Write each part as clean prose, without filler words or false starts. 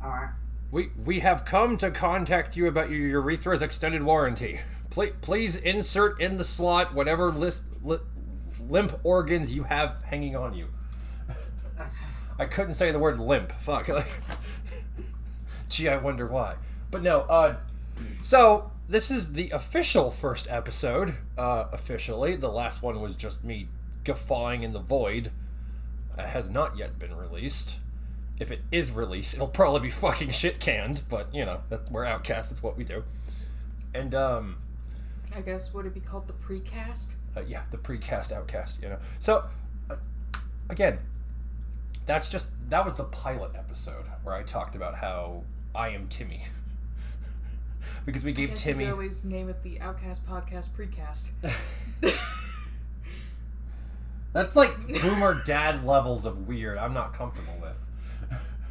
Alright. We have come to contact you about your urethra's extended warranty. Please insert in the slot whatever limp organs you have hanging on you. I couldn't say the word limp. Fuck. Gee, I wonder why. But no, so this is the official first episode, officially. The last one was just me guffawing in the void. It has not yet been released. If it is released, it'll probably be fucking shit canned, but, you know, we're Outcast, that's what we do. And, I guess, would it be called the precast? Yeah, the precast Outcast, you know. So, again, that was the pilot episode where I talked about how I am Timmy. Because we gave Timmy... You could always name it the Outcast Podcast Precast. That's like boomer dad levels of weird I'm not comfortable with.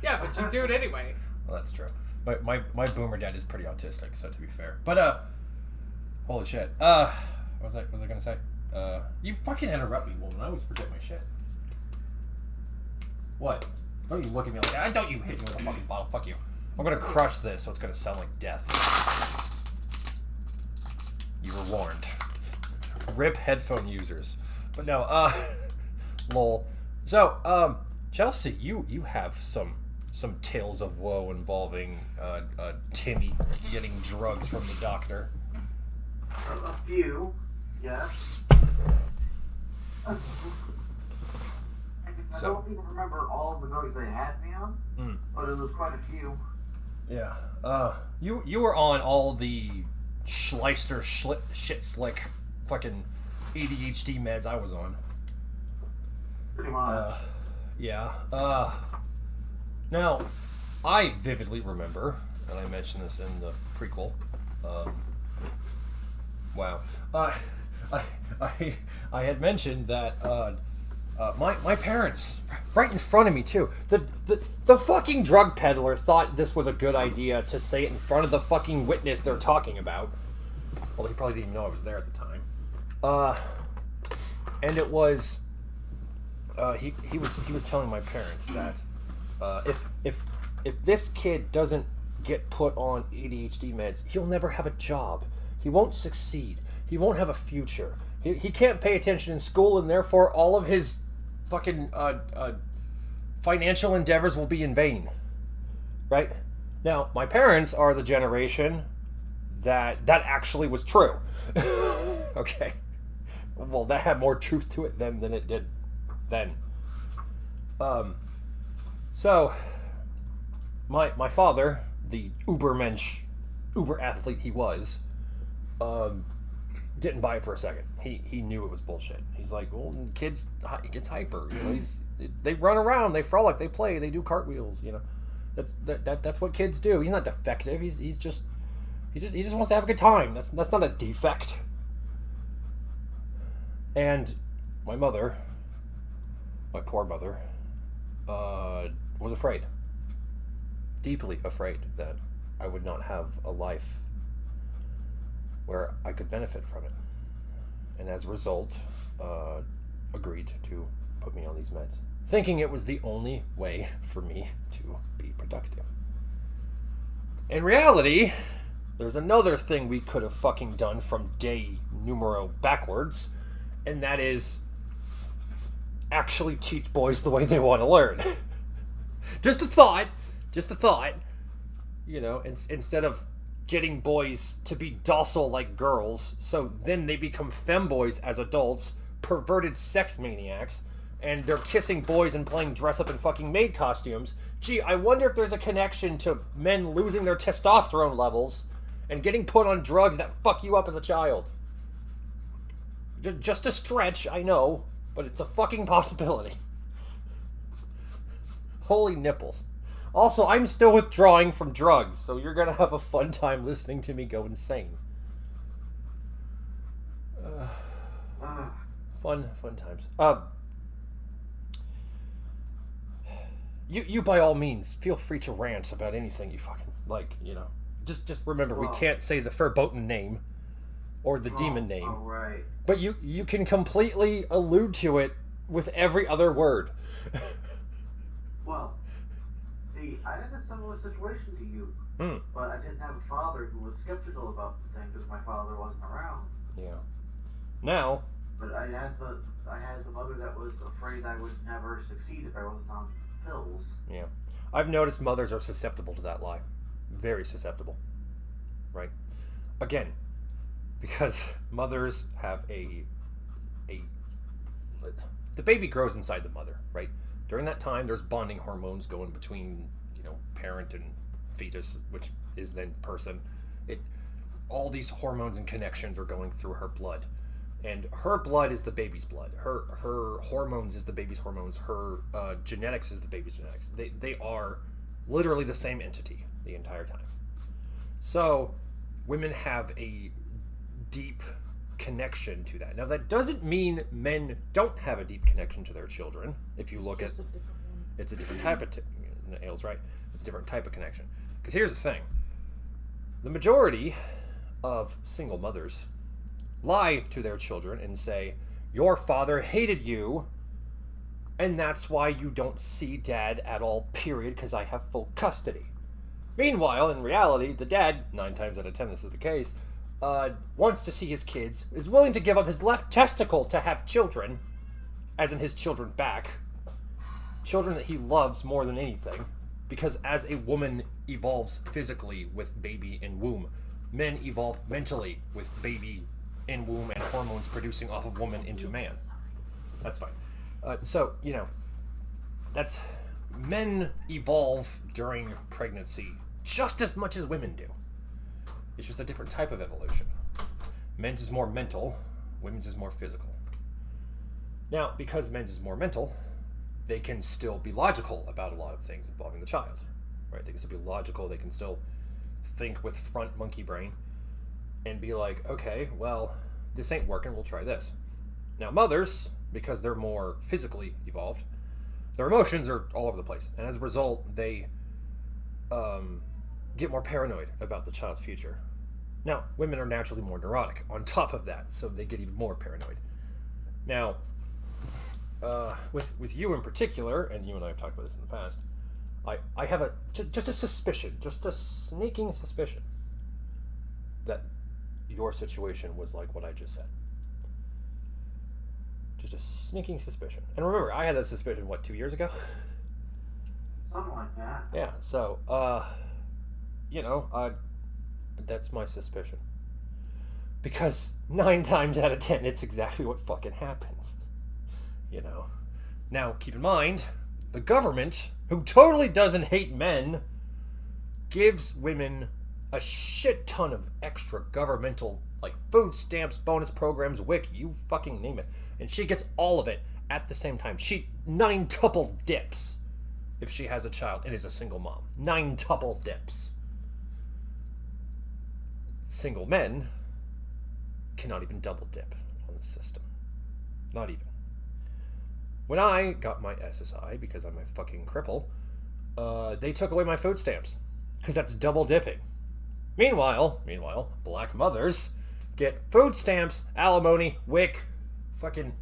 Yeah, but you do it anyway. Well, that's true. My boomer dad is pretty autistic, so to be fair. But, holy shit. What was I gonna say? You fucking interrupt me, woman. I always forget my shit. What? Don't you look at me like that. Don't you hit me with a fucking bottle. Fuck you. I'm gonna crush this, so it's gonna sound like death. You were warned. Rip headphone users. But no, lol. So, Chelsea, you have some tales of woe involving Timmy getting drugs from the doctor. A few, yes. I don't even remember all of the movies they had me on, but it was quite a few. Yeah. You were on all the Schleister shit slick fucking ADHD meds I was on. Pretty much. Yeah. Now, I vividly remember, and I mentioned this in the prequel. Wow. I had mentioned that my parents, right in front of me too, the fucking drug peddler thought this was a good idea to say it in front of the fucking witness they're talking about. Well, he probably didn't even know I was there at the time. And it was he was telling my parents that if this kid doesn't get put on ADHD meds, he'll never have a job. He won't succeed. He won't have a future. He can't pay attention in school, and therefore all of his fucking financial endeavors will be in vain. Right? Now, my parents are the generation that actually was true. Okay. Well, that had more truth to it then than it did then. So, my father, the ubermensch, uber athlete he was, didn't buy it for a second. He knew it was bullshit. He's like, well, kids, he gets hyper. You know, they run around, they frolic, they play, they do cartwheels. You know, that's what kids do. He's not defective. He just wants to have a good time. That's not a defect. And my mother, my poor mother, was afraid, deeply afraid that I would not have a life where I could benefit from it. And as a result, agreed to put me on these meds, thinking it was the only way for me to be productive. In reality, there's another thing we could have fucking done from day numero backwards, and that is actually teach boys the way they want to learn. Just a thought. You know, instead of getting boys to be docile like girls, so then they become femboys as adults, perverted sex maniacs, and they're kissing boys and playing dress up in fucking maid costumes. Gee, I wonder if there's a connection to men losing their testosterone levels and getting put on drugs that fuck you up as a child. Just a stretch, I know, but it's a fucking possibility. Holy nipples. Also, I'm still withdrawing from drugs, so you're gonna have a fun time listening to me go insane. Fun times. You by all means, feel free to rant about anything you fucking like, you know. Just remember, we can't say the verboten name or the demon name. Oh, right. But you can completely allude to it with every other word. Well, See, I had a similar situation to you, but I didn't have a father who was skeptical about the thing because my father wasn't around. Yeah. Now. But I had the mother that was afraid I would never succeed if I wasn't on pills. Yeah. I've noticed mothers are susceptible to that lie. Very susceptible. Right? Again, because mothers have the baby grows inside the mother, right? During that time, there's bonding hormones going between, parent and fetus, which is then person. All these hormones and connections are going through her blood. And her blood is the baby's blood. Her hormones is the baby's hormones. Her genetics is the baby's genetics. They are literally the same entity the entire time. So women have a deep connection to that. Now that doesn't mean men don't have a deep connection to their children. If you look at, it's a different type of Nail's right. It's a different type of connection. Because here's the thing: the majority of single mothers lie to their children and say, your father hated you, and that's why you don't see dad at all, period, because I have full custody. Meanwhile, in reality, the dad, 9 times out of 10 this is the case, wants to see his kids, is willing to give up his left testicle to have children, as in his children back, children that he loves more than anything, because as a woman evolves physically with baby in womb, men evolve mentally with baby in womb and hormones producing off of woman into man. That's fine. So, that's men evolve during pregnancy just as much as women do. It's just a different type of evolution. Men's is more mental, women's is more physical. Now, because men's is more mental, they can still be logical about a lot of things involving the child. Right? They can still be logical, they can still think with front monkey brain and be like, okay, well, this ain't working, we'll try this. Now, mothers, because they're more physically evolved, their emotions are all over the place. And as a result, they get more paranoid about the child's future. Now, women are naturally more neurotic on top of that, so they get even more paranoid. Now, with you in particular, and you and I have talked about this in the past, I have just a suspicion, just a sneaking suspicion that your situation was like what I just said. Just a sneaking suspicion. And remember, I had that suspicion, 2 years ago? Something like that. Yeah, so, that's my suspicion. Because 9 times out of 10, it's exactly what fucking happens. Now, keep in mind, the government, who totally doesn't hate men, gives women a shit ton of extra governmental, food stamps, bonus programs, WIC, you fucking name it. And she gets all of it at the same time. She 9-tuple dips if she has a child and is a single mom. 9-tuple dips. Single men cannot even double dip on the system. Not even. When I got my SSI, because I'm a fucking cripple, they took away my food stamps. Because that's double dipping. Meanwhile, black mothers get food stamps, alimony, WIC, fucking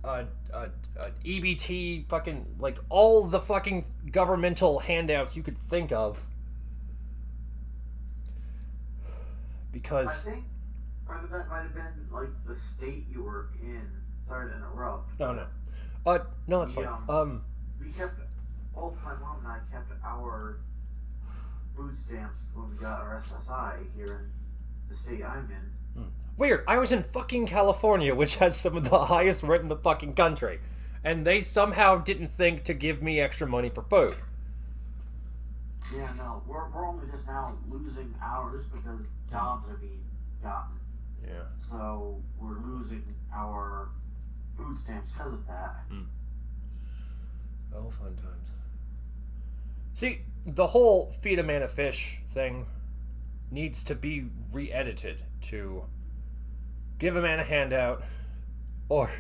EBT, fucking, all the fucking governmental handouts you could think of. Because... I think part of that might have been, the state you were in. Sorry to interrupt. No, that's fine. We kept, both my mom and I kept our food stamps when we got our SSI here in the state I'm in. Weird. I was in fucking California, which has some of the highest rent in the fucking country. And they somehow didn't think to give me extra money for food. Yeah, no. We're only just now losing ours because jobs are being gotten. Yeah. So we're losing our food stamps because of that. Oh, fun times. See, the whole feed a man a fish thing needs to be re-edited to give a man a handout or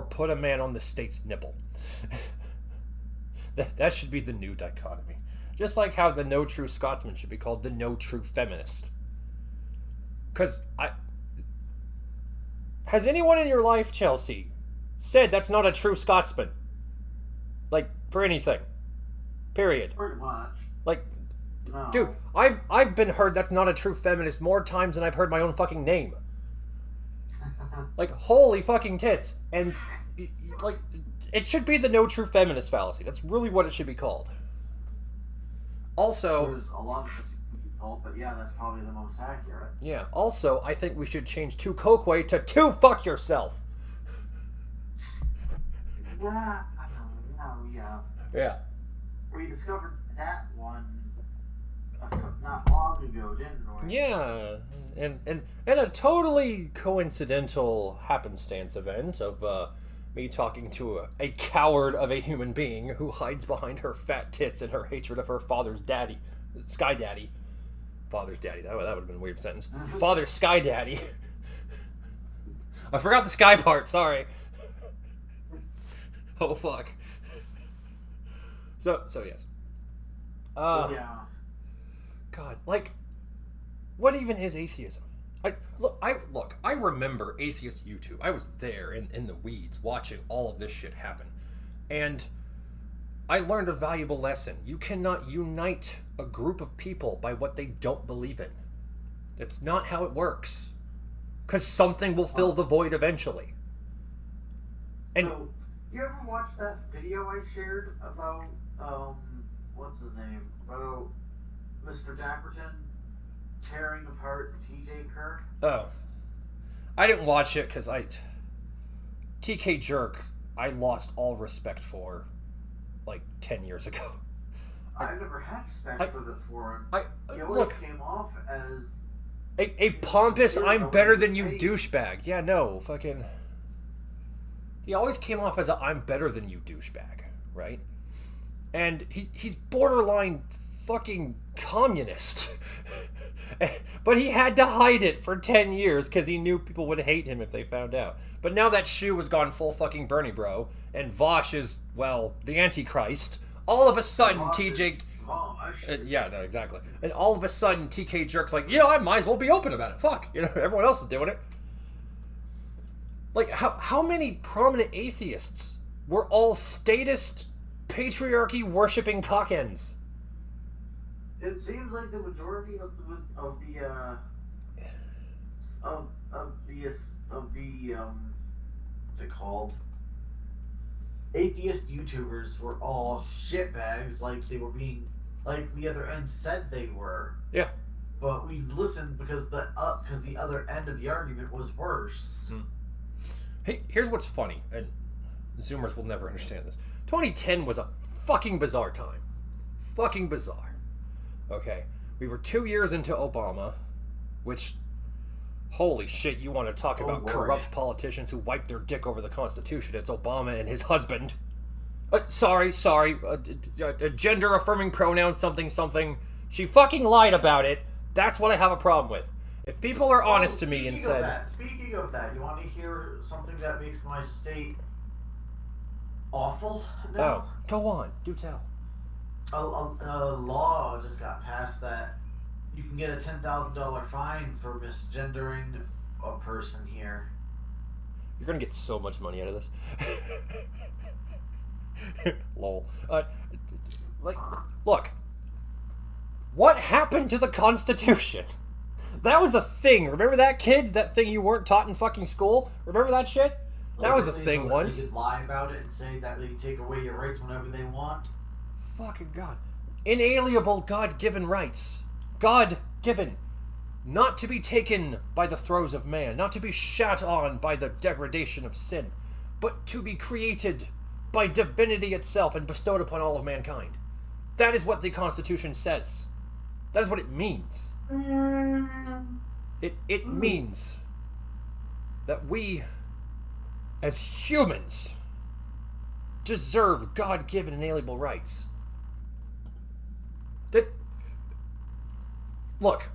put a man on the state's nipple. That should be the new dichotomy. Just like how the no true Scotsman should be called the no true feminist. Because has anyone in your life, Chelsea, said that's not a true Scotsman? For anything. Period. Pretty much. Like, No. dude, I've been heard that's not a true feminist more times than I've heard my own fucking name. Like, holy fucking tits. And, like, it should be the no true feminist fallacy. That's really what it should be called. Also... There's a lot of people, but yeah, that's probably the most accurate. Yeah, also, I think we should change "to Kokwe" to "to fuck yourself." Yeah, yeah. Yeah. We discovered that one not long ago, didn't we? Yeah, and a totally coincidental happenstance event of me talking to a coward of a human being who hides behind her fat tits and her hatred of her father's daddy, Sky Daddy. Father's daddy, that would have been a weird sentence. Father's Sky Daddy. I forgot the sky part, sorry. Oh, fuck. So yes. Yeah. God, like, what even is atheism? I remember atheist YouTube. I was there in the weeds watching all of this shit happen. And I learned a valuable lesson. You cannot unite a group of people by what they don't believe in. It's not how it works. Because something will fill the void eventually. And so, you ever watch that video I shared about, what's his name? About Mr. Dapperton tearing apart TJ Kirk? oh, I didn't watch it because TK Jerk, I lost all respect for like 10 years ago. I never had respect for him. He always Look, came off as a pompous, I'm better than you Hey. douchebag. Yeah, no, fucking. He always came off as a I'm better than you douchebag, right? And he's borderline fucking communist. But he had to hide it for 10 years because he knew people would hate him if they found out. But now that shoe has gone full fucking Bernie bro, and Vosh is, well, the Antichrist, all of a sudden TJ... yeah, no, exactly. And all of a sudden TK Jerk's like, I might as well be open about it. Fuck, everyone else is doing it. Like, how many prominent atheists were all statist, patriarchy-worshipping cockends? It seems like the majority of the what's it called? Atheist YouTubers were all shitbags, like they were being, like the other end said they were. Yeah. But we listened because the other end of the argument was worse. Hey, here's what's funny, and Zoomers will never understand this. 2010 was a fucking bizarre time. Fucking bizarre. Okay, we were 2 years into Obama, which, holy shit, you want to talk about corrupt politicians who wipe their dick over the Constitution. It's Obama and his husband. Sorry, gender-affirming pronoun something. She fucking lied about it. That's what I have a problem with. If people are honest to me and said... Speaking of that, you want to hear something that makes my state awful now? Oh, go on. Do tell. A law just got passed that you can get a $10,000 fine for misgendering a person here. You're gonna get so much money out of this. Lol. Look. What happened to the Constitution? That was a thing. Remember that, kids? That thing you weren't taught in fucking school? Remember that shit? That was a thing once. They could lie about it and say that they can take away your rights whenever they want. Fucking God. Inalienable God-given rights. God-given. Not to be taken by the throes of man. Not to be shat on by the degradation of sin. But to be created by divinity itself and bestowed upon all of mankind. That is what the Constitution says. That is what it means. It means that we, as humans, deserve God-given inalienable rights. That, look,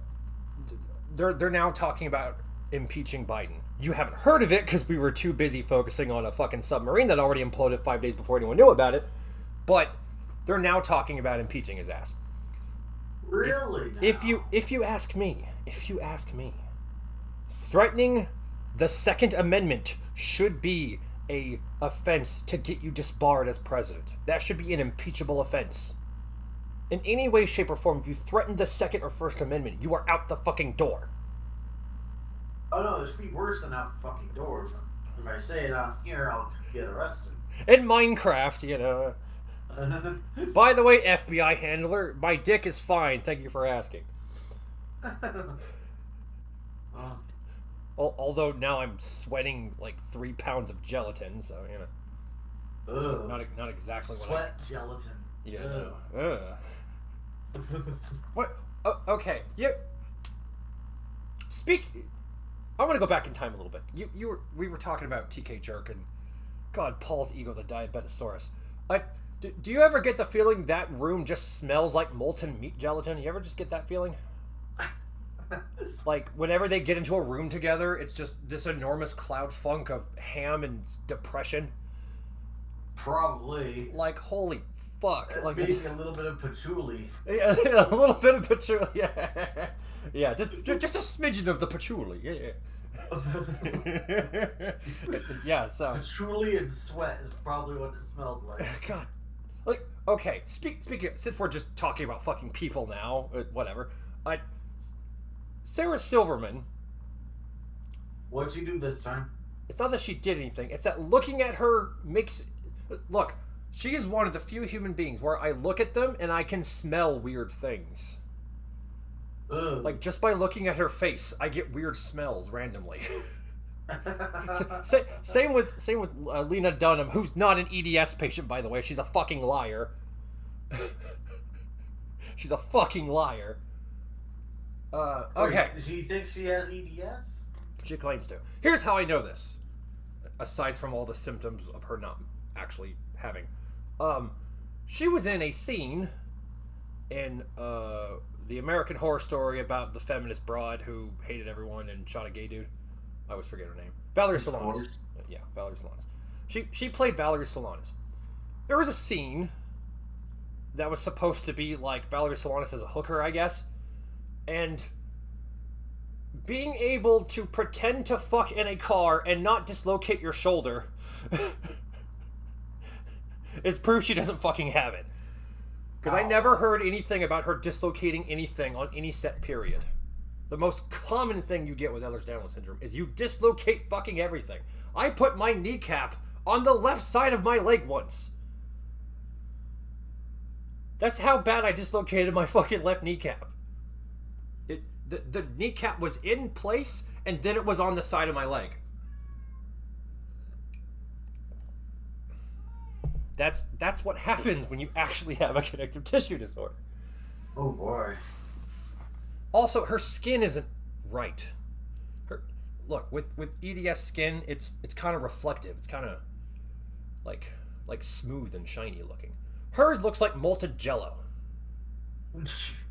they're now talking about impeaching Biden. You haven't heard of it because we were too busy focusing on a fucking submarine that already imploded 5 days before anyone knew about it. But they're now talking about impeaching his ass. Really? If you ask me, threatening the Second Amendment should be a offense to get you disbarred as president. That should be an impeachable offense. in any way, shape, or form you threaten the Second or First Amendment, you are out the fucking door. Oh no, there's be worse than out the fucking door. If I say it out here, I'll get arrested. In Minecraft, you know. By the way, FBI handler, my dick is fine. Thank you for asking. Although now I'm sweating like 3 pounds of gelatin, so you know. Not exactly sweat gelatin. Yeah. What? Oh, okay. I want to go back in time a little bit. We were talking about TK Jerk and God, Paul's ego, the Diabetosaurus. Do you ever get the feeling that room just smells like molten meat gelatin? You ever just get that feeling? Like, whenever they get into a room together, it's just this enormous cloud funk of ham and depression. Probably. Like, holy fuck. Like, maybe a little bit of patchouli. Yeah, a little bit of patchouli. Yeah, yeah, just a smidgen of the patchouli. Yeah. Yeah, so patchouli and sweat is probably what it smells like. God, like, okay. Speaking of, since we're just talking about fucking people now, whatever. Sarah Silverman. What'd you do this time? It's not that she did anything. It's that looking at her makes. Look, she is one of the few human beings where I look at them and I can smell weird things. Ugh. Like, just by looking at her face, I get weird smells randomly. Same with Lena Dunham, who's not an EDS patient, by the way. She's a fucking liar. She's a fucking liar. Okay. Wait, she thinks she has EDS? She claims to. Here's how I know this. Aside from all the symptoms of her not actually having. She was in a scene in the American Horror Story about the feminist broad who hated everyone and shot a gay dude. I always forget her name. Valerie Solanas. Yeah, Valerie Solanas. She played Valerie Solanas. There was a scene that was supposed to be like Valerie Solanas as a hooker, I guess. And being able to pretend to fuck in a car and not dislocate your shoulder is proof she doesn't fucking have it. Because I never heard anything about her dislocating anything on any set period. The most common thing you get with Ehlers-Danlos syndrome is you dislocate fucking everything. I put my kneecap on the left side of my leg once. That's how bad I dislocated my fucking left kneecap. The kneecap was in place, and then it was on the side of my leg. That's what happens when you actually have a connective tissue disorder. Oh boy. Also, her skin isn't right. Look, with EDS skin, it's kind of reflective. It's kind of like smooth and shiny looking. Hers looks like molten jello.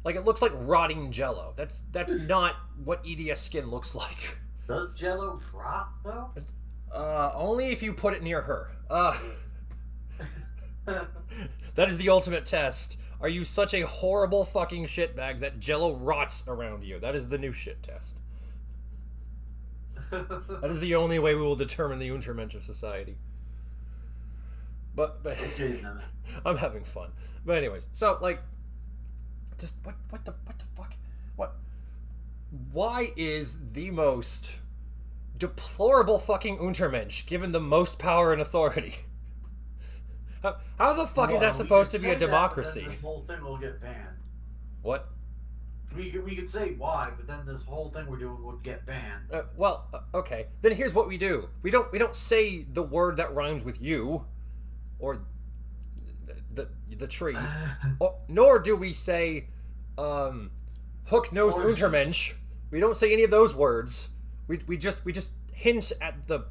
Like, it looks like rotting jello. That's not what EDS skin looks like. Does jello rot, though? Only if you put it near her. That is the ultimate test. Are you such a horrible fucking shitbag that jello rots around you? That is the new shit test. That is the only way we will determine the Untermensch of society. But Okay, then. I'm having fun. But anyways, so, like, just what the fuck? What? Why is the most deplorable fucking Untermensch given the most power and authority? How the fuck is that supposed to be a democracy? Then this whole thing will get banned. What? We could say why, but then this whole thing we're doing would get banned. Okay. Then here's what we do. We don't say the word that rhymes with you, or the tree, nor do we say hook-nosed Untermensch. We don't say any of those words. We just hint at the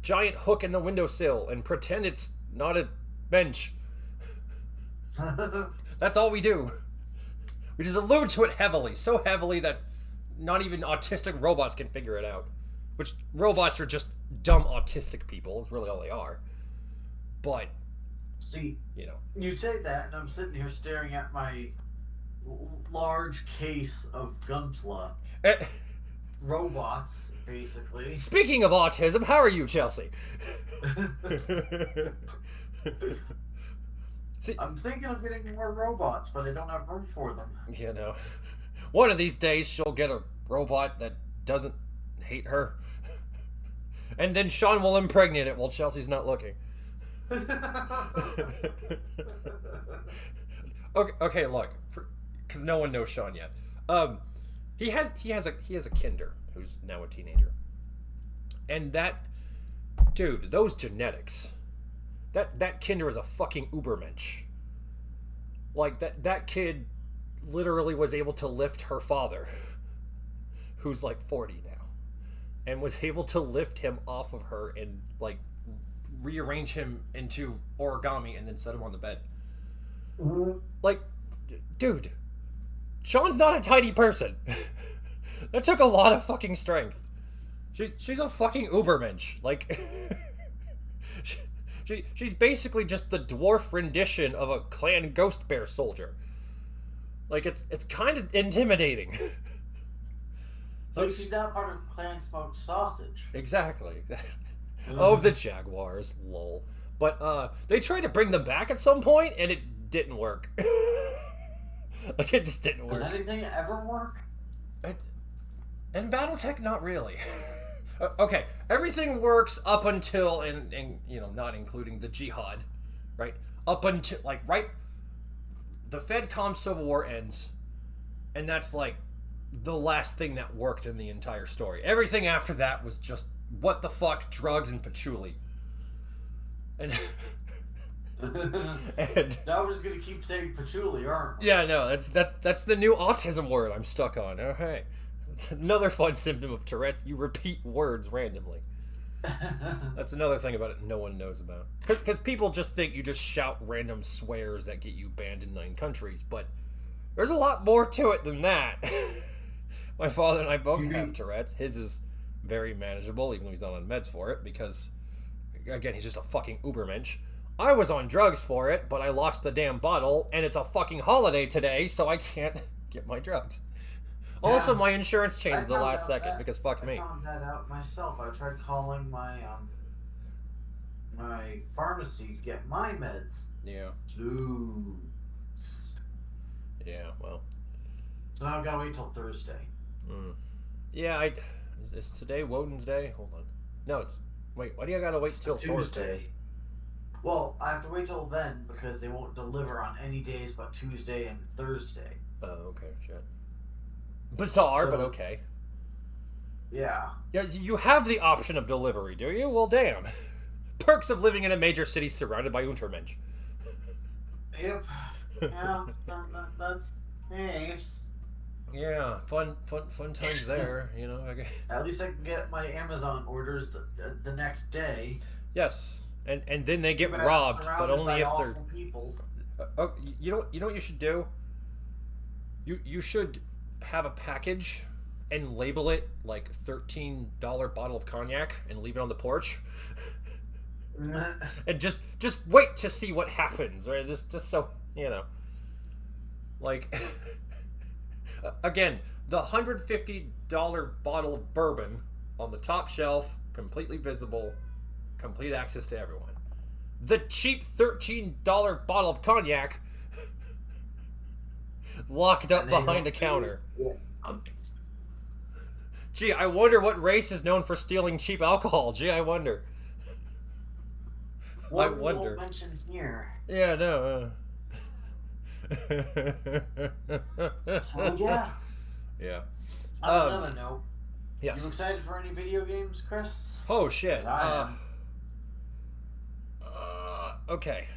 giant hook in the windowsill and pretend it's not a bench. That's all we do. We just allude to it heavily, so heavily that not even autistic robots can figure it out. Which, robots are just dumb autistic people, is really all they are. But, see, you know. You say that, and I'm sitting here staring at my large case of Gunpla. Robots, basically. Speaking of autism, how are you, Chelsea? See, I'm thinking of getting more robots, but I don't have room for them. you know, one of these days she'll get a robot that doesn't hate her. And then Sean will impregnate it while Chelsea's not looking. Okay, look, because no one knows Sean yet. He has a kinder who's now a teenager, and those genetics, that kinder is a fucking ubermensch. Like that kid literally was able to lift her father, who's like 40 now, and was able to lift him off of her and like rearrange him into origami and then set him on the bed. Mm-hmm. Like, dude, Sean's not a tiny person. That took a lot of fucking strength. She's a fucking ubermensch. Like, she's basically just the dwarf rendition of a clan ghost bear soldier. Like, it's kind of intimidating. So she's now part of Clan Smoked Sausage. Exactly. Oh, the Jaguars, lol. But they tried to bring them back at some point, and it didn't work. Like, it just didn't work. Does anything ever work? In BattleTech, not really. Okay, everything works up until, and not including the Jihad, right? Up until, like, right, the FedCom Civil War ends, and that's, like, the last thing that worked in the entire story. Everything after that was just, what the fuck, drugs and patchouli. And... and now we're just gonna keep saying patchouli, aren't we? Yeah, no, that's the new autism word I'm stuck on. Oh, hey. It's another fun symptom of Tourette. You repeat words randomly. That's another thing about it no one knows about. Because people just think you just shout random swears that get you banned in 9 countries, but there's a lot more to it than that. My father and I both have Tourette's. His is very manageable, even though he's not on meds for it, because, again, he's just a fucking ubermensch. I was on drugs for it, but I lost the damn bottle, and it's a fucking holiday today, so I can't get my drugs. Yeah. Also, my insurance changed at the last second, because fuck me. I found that out myself. I tried calling my my pharmacy to get my meds. Yeah. Ooh. Yeah, well. So now I've got to wait till Thursday. Yeah, is today Woden's Day? Hold on. No, wait, why do you gotta wait till Tuesday? Well, I have to wait till then because they won't deliver on any days but Tuesday and Thursday. Oh, okay, shit. Bizarre, but okay. Yeah. Yeah, you have the option of delivery, do you? Well, damn. Perks of living in a major city surrounded by Untermensch. Yep. Yeah, that's nice. Yeah, fun times there, you know. At least I can get my Amazon orders the next day. Yes. And then they get robbed, but only if they're people. You know what you should do? You should have a package and label it like $13 bottle of cognac and leave it on the porch. And just wait to see what happens, right? Just so, you know. Like again, the $150 bottle of bourbon on the top shelf, completely visible, complete access to everyone. The cheap $13 bottle of cognac locked up behind a counter. Gee, I wonder what race is known for stealing cheap alcohol. Gee, I wonder. One I wonder. Won't mention here. Yeah, no. So yeah. Yeah. On another note. Yes. You excited for any video games, Chris? Oh shit. I am. Okay.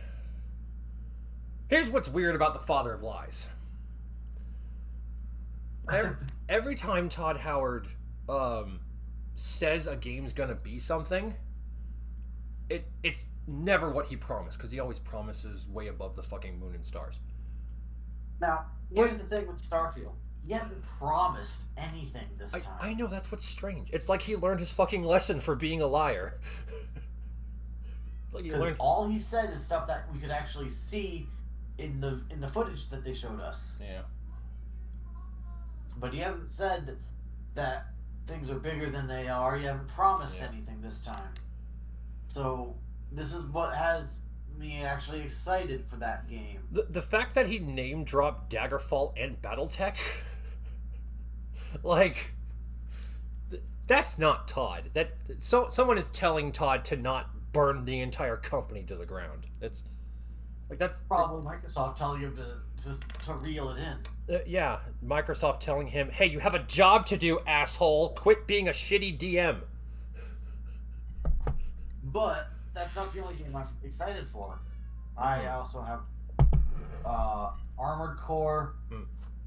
Here's what's weird about the father of lies. Every time Todd Howard says a game's gonna be something, it's never what he promised, because he always promises way above the fucking moon and stars. Now, here's the thing with Starfield. He hasn't promised anything this time. I know, that's what's strange. It's like he learned his fucking lesson for being a liar. Because all he said is stuff that we could actually see in the footage that they showed us. Yeah. But he hasn't said that things are bigger than they are. He hasn't promised anything this time. So this is what has me actually excited for that game. The fact that he name dropped Daggerfall and BattleTech, like, that's not Todd. Someone is telling Todd to not burn the entire company to the ground. That's probably Microsoft telling him to reel it in. Yeah, Microsoft telling him, "Hey, you have a job to do, asshole. Quit being a shitty DM." But that's not the only game I'm excited for. I also have Armored Core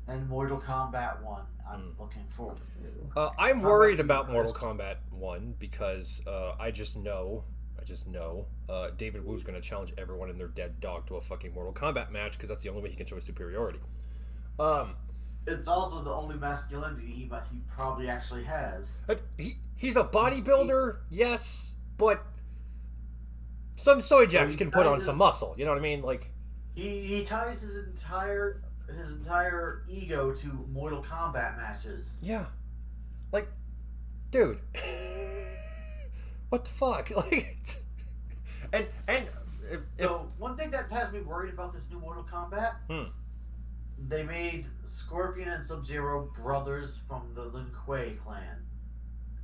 and Mortal Kombat 1. I'm looking forward to. I'm worried about Mortal Kombat 1 because I just know David Wu's going to challenge everyone and their dead dog to a fucking Mortal Kombat match because that's the only way he can show his superiority. It's also the only masculinity he probably actually has. He's a bodybuilder, yes, but some soy jacks can put on some muscle. You know what I mean? Like he ties his entire ego to Mortal Kombat matches. Yeah, like, dude. What the fuck? Like, one thing that has me worried about this new Mortal Kombat, they made Scorpion and Sub-Zero brothers from the Lin Kuei clan,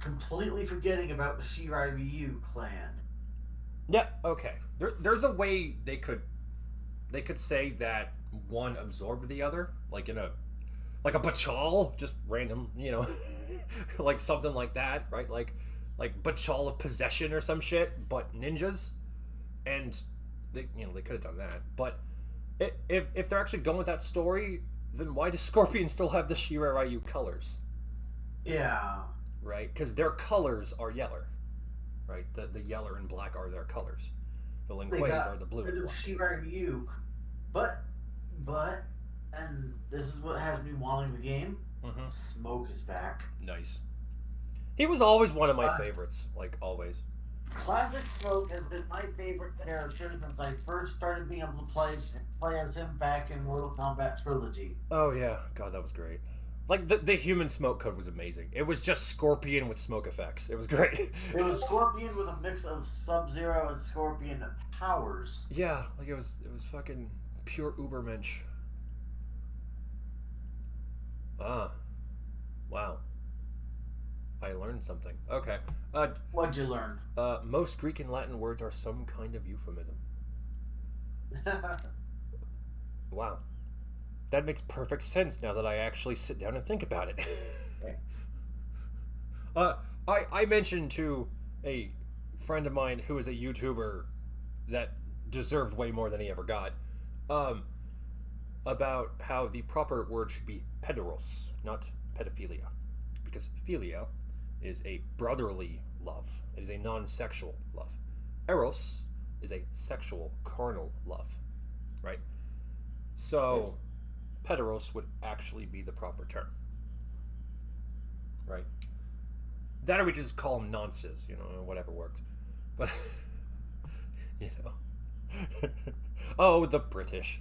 completely forgetting about the Shirai Ryu clan. Yeah, okay. There's a way they could say that one absorbed the other, like a Bachal, just random, like something like that, right? Like Bachal of Possession or some shit, but ninjas, and they could have done that. But if they're actually going with that story, then why does Scorpion still have the Shirai Ryu colors? Yeah. Right, because their colors are yeller, right? The yeller and black are their colors. The Lin Kuei's are the blue. Rid of Shirai Ryu, but and this is what has me wanting the game. Smoke is back. Nice. He was always one of my favorites, like always. Classic Smoke has been my favorite character since I first started being able to play as him back in Mortal Kombat Trilogy. Oh yeah, God, that was great. Like the human smoke code was amazing. It was just Scorpion with smoke effects. It was great. It was Scorpion with a mix of Sub-Zero and Scorpion powers. Yeah, like it was fucking pure Ubermensch. Wow. I learned something. Okay. What'd you learn? Most Greek and Latin words are some kind of euphemism. Wow. That makes perfect sense now that I actually sit down and think about it. I mentioned to a friend of mine who is a YouTuber that deserved way more than he ever got, about how the proper word should be pederos, not pedophilia. Because philia is a brotherly love. It is a non-sexual love. Eros is a sexual, carnal love. Right? So, yes. Pederos would actually be the proper term. Right? That or we just call them nonces, whatever works. But, oh, the British.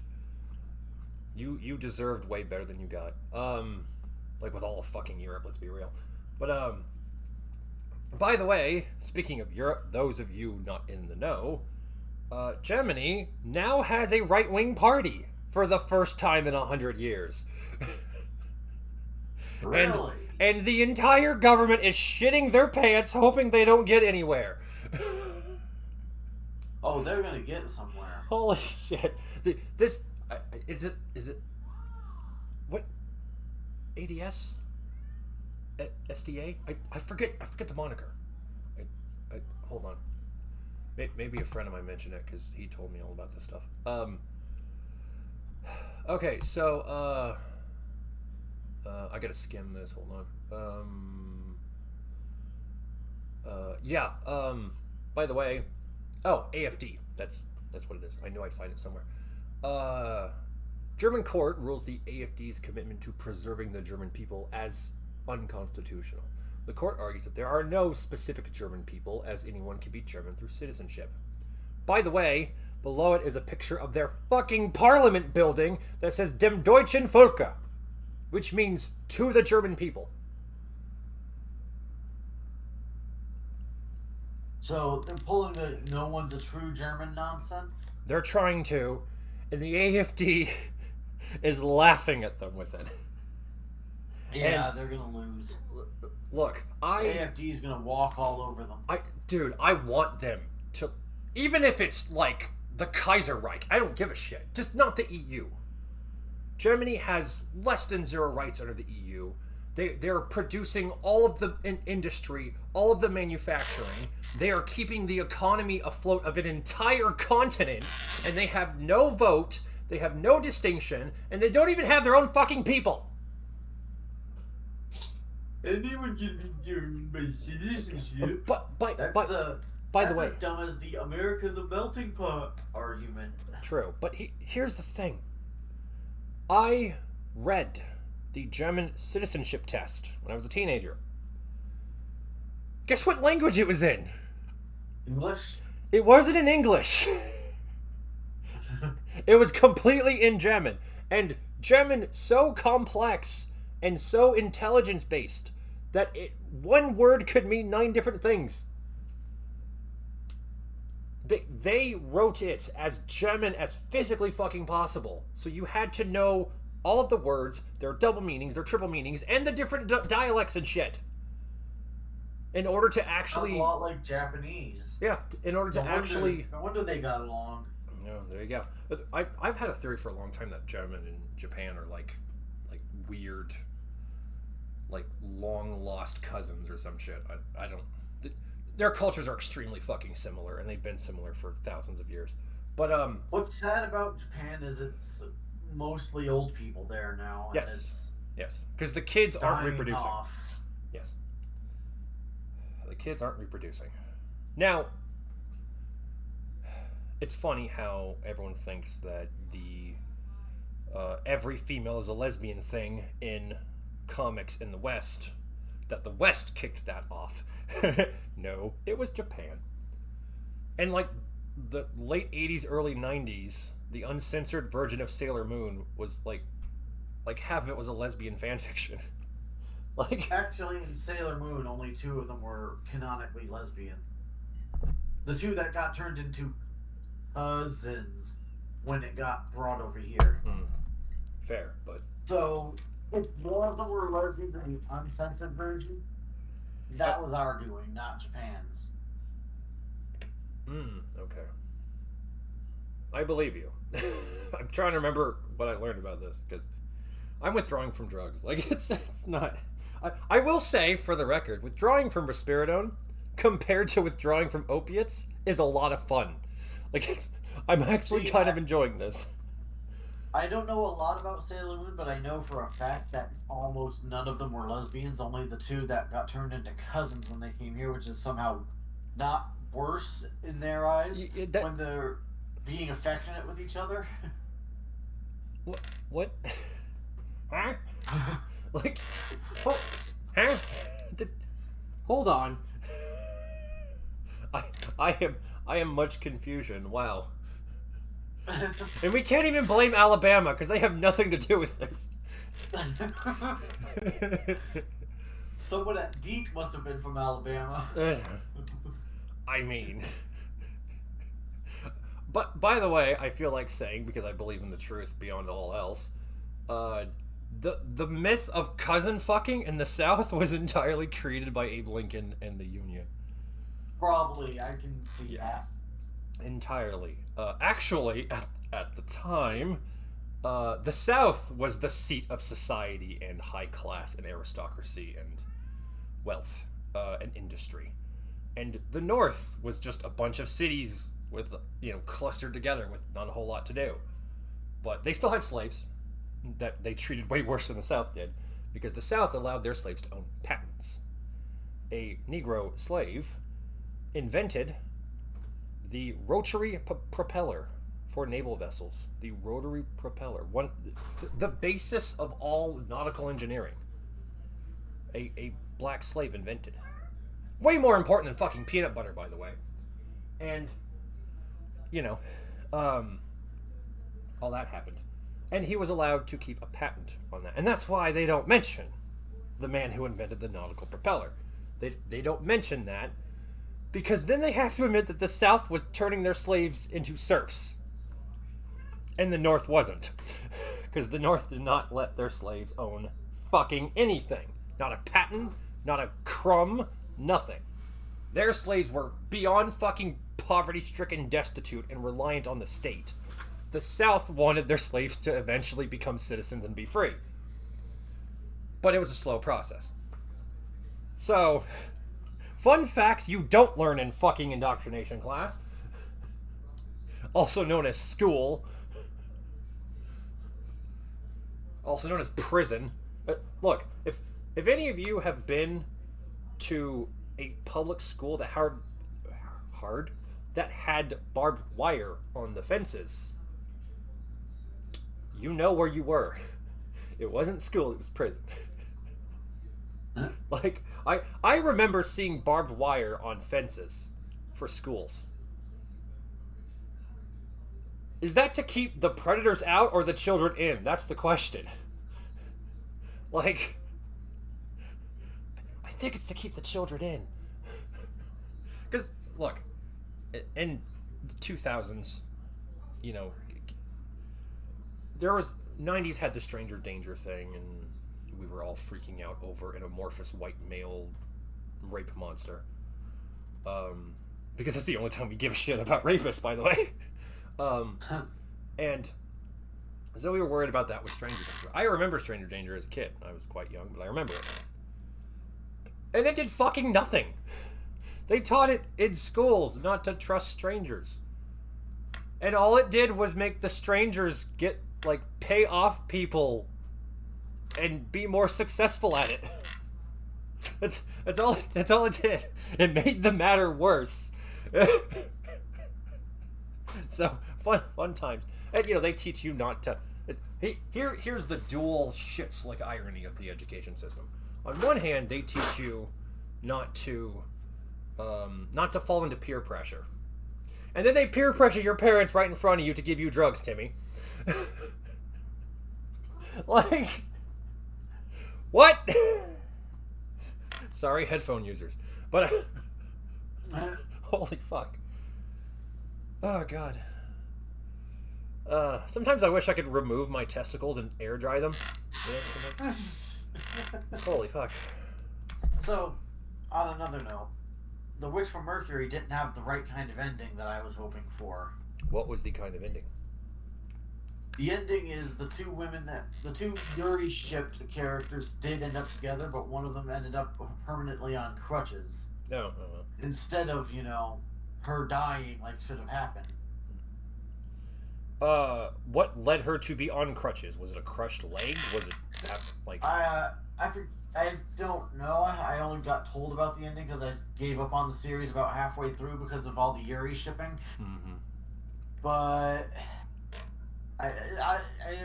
You deserved way better than you got. Like with all of fucking Europe, let's be real. But, by the way, speaking of Europe, those of you not in the know, Germany now has a right-wing party for the first time in 100 years. Really? And the entire government is shitting their pants, hoping they don't get anywhere. Oh, they're gonna get somewhere. Holy shit! Is it what? ADS? SDA? I forget the moniker. I hold on. Maybe a friend of mine mentioned it because he told me all about this stuff. Okay, so I gotta skim this. Hold on. By the way, AFD. That's what it is. I knew I'd find it somewhere. German court rules the AFD's commitment to preserving the German people as unconstitutional. The court argues that there are no specific German people, as anyone can be German through citizenship. By the way, below it is a picture of their fucking parliament building that says Dem Deutschen Völker, which means to the German people. So they're pulling the "no one's a true German" nonsense. They're trying to, and the AFD is laughing at them with it. Yeah, they're gonna lose. Look, AFD is gonna walk all over them. I want them to, even if it's like the Kaiserreich, I don't give a shit. Just not the EU. Germany has less than 0 rights under the EU. They're producing all of the industry, all of the manufacturing. They are keeping the economy afloat of an entire continent, and they have no vote, they have no distinction, and they don't even have their own fucking people. Anyone can be German by citizenship. By the way, that's as dumb as the "America's a melting pot" argument. True, but here's the thing. I read the German citizenship test when I was a teenager. Guess what language it was in? English? It wasn't in English. It was completely in German. And German so complex and so intelligence-based that one word could mean 9 different things. They wrote it as German as physically fucking possible. So you had to know all of the words, their double meanings, their triple meanings, and the different dialects and shit. In order to actually... Sounds a lot like Japanese. Yeah, in order to actually... No wonder they got along. Yeah, there you go. I've had a theory for a long time that German and Japan are like weird, like long lost cousins or some shit. I don't... Their cultures are extremely fucking similar, and they've been similar for thousands of years. But what's sad about Japan is it's mostly old people there now. And yes, because the kids aren't reproducing. Off. Yes, the kids aren't reproducing. Now, it's funny how everyone thinks that the every female is a lesbian thing in comics in the West. That the West kicked that off. No, it was Japan. And like the late 80s, early 90s, the uncensored version of Sailor Moon was like half of it was a lesbian fanfiction. Like, actually, in Sailor Moon, only 2 of them were canonically lesbian. The 2 that got turned into cousins when it got brought over here. Fair, but... So, if more of them were lesbians in the uncensored version, that was our doing, not Japan's. Okay. I believe you. I'm trying to remember what I learned about this, because I'm withdrawing from drugs. Like, it's not... I will say, for the record, withdrawing from risperidone compared to withdrawing from opiates is a lot of fun. Like, I'm actually kind of enjoying this. I don't know a lot about Sailor Moon, but I know for a fact that almost none of them were lesbians, only the 2 that got turned into cousins when they came here, which is somehow not worse in their eyes when they're being affectionate with each other. What? Huh? Like, what? Huh? Hold on. I am much confusion. Wow. And we can't even blame Alabama because they have nothing to do with this. Someone at Deke must have been from Alabama. I mean... But, by the way, I feel like saying, because I believe in the truth beyond all else, the myth of cousin fucking in the South was entirely created by Abe Lincoln and the Union. Probably, I can see that. Entirely. Actually, at the time, the South was the seat of society and high class and aristocracy and wealth and industry. And the North was just a bunch of cities with, clustered together with not a whole lot to do. But they still had slaves that they treated way worse than the South did, because the South allowed their slaves to own patents. A Negro slave invented the rotary propeller for naval vessels. The rotary propeller. The basis of all nautical engineering. A black slave invented. Way more important than fucking peanut butter, by the way. And, all that happened. And he was allowed to keep a patent on that. And that's why they don't mention the man who invented the nautical propeller. They don't mention that Because then they have to admit that the South was turning their slaves into serfs. And the North wasn't. Because the North did not let their slaves own fucking anything. Not a patent, not a crumb, nothing. Their slaves were beyond fucking poverty-stricken, destitute, and reliant on the state. The South wanted their slaves to eventually become citizens and be free. But it was a slow process. So, fun facts you don't learn in fucking indoctrination class. Also known as school. Also known as prison. Look, if any of you have been to a public school that had barbed wire on the fences, you know where you were. It wasn't school, it was prison. Huh? Like, I remember seeing barbed wire on fences for schools. Is that to keep the predators out or the children in? That's the question. Like, I think it's to keep the children in. Because, look, in the 2000s, you know, there was, 90s had the stranger danger thing, and we were all freaking out over an amorphous white male rape monster. Because that's the only time we give a shit about rapists, by the way. And so we were worried about that with Stranger Danger. I remember Stranger Danger as a kid. I was quite young, but I remember it. And it did fucking nothing. They taught it in schools not to trust strangers. And all it did was make the strangers get, like, pay off people and be more successful at it. That's all it did. It made the matter worse. So, fun times. And, you know, they teach you not to... Here's the dual shit-slick irony of the education system. On one hand, they teach you not to fall into peer pressure. And then they peer pressure your parents right in front of you to give you drugs, Timmy. Like... What? Sorry, headphone users. But... holy fuck. Oh, God. Sometimes I wish I could remove my testicles and air dry them. You know, holy fuck. So, on another note, The Witch from Mercury didn't have the right kind of ending that I was hoping for. What was the kind of ending? The ending is the two Yuri shipped characters did end up together, but one of them ended up permanently on crutches. No. Instead of, you know, her dying like should have happened. What led her to be on crutches? Was it a crushed leg? Was it like? I don't know. I only got told about the ending because I gave up on the series about halfway through because of all the Yuri shipping. Mm-hmm. But I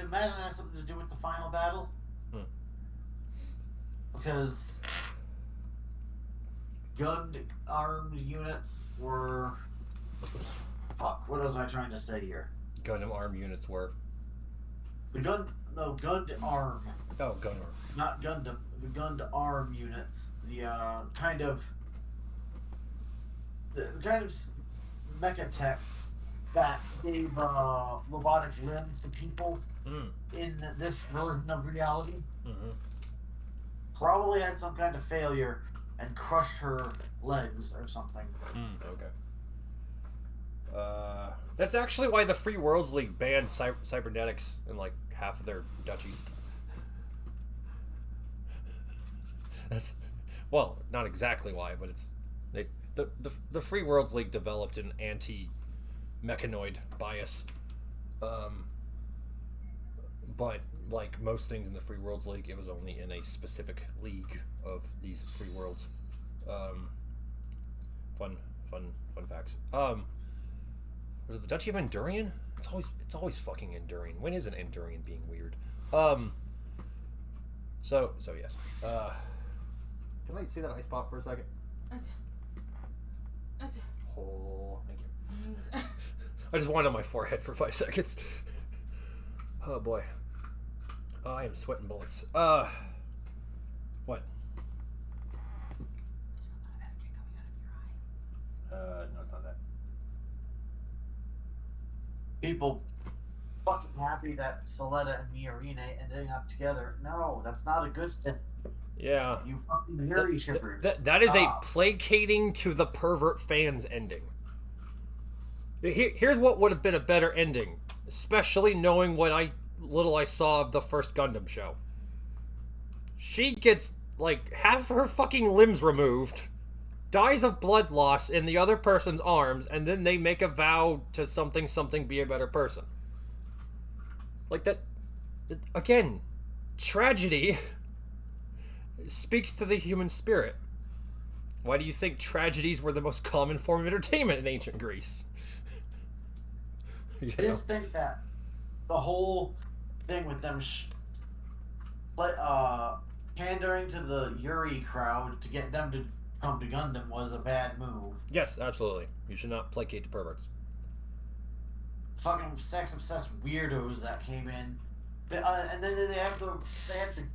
imagine it has something to do with the final battle. Because gunned armed units were... Fuck, what was I trying to say here? Gundam armed units were? Gunned arm. Oh, gun arm. Not Gundam. The gunned arm units. The kind of mecha tech that gave robotic limbs to people in this version of reality. Mm-hmm. Probably had some kind of failure and crushed her legs or something. Okay. That's actually why the Free Worlds League banned cybernetics in like half of their duchies. That's, well, not exactly why, but it's the Free Worlds League developed an anti-mechanoid bias. But like most things in the Free Worlds League, it was only in a specific league of these free worlds. Fun facts. Was it the Duchy of Endurian? It's always fucking Endurian. When is an Endurian being weird? So yes. Can I see that ice pop for a second? Oh, thank you. I just wanted it on my forehead for 5 seconds. Oh boy. Oh, I am sweating bullets. What? No, it's not that. People fucking happy that Soletta and Miorine ending up together. No, that's not a good thing. Yeah. You fucking Yuri shippers. That is a placating to the pervert fans ending. Here's what would have been a better ending, especially knowing what little I saw of the first Gundam show. She gets, like, half her fucking limbs removed, dies of blood loss in the other person's arms, and then they make a vow to something be a better person. Like that, again, tragedy speaks to the human spirit. Why do you think tragedies were the most common form of entertainment in ancient Greece? I just think that the whole thing with them pandering to the Yuri crowd to get them to come to Gundam was a bad move. Yes, absolutely. You should not placate to perverts. Fucking sex-obsessed weirdos that came in. And then they have the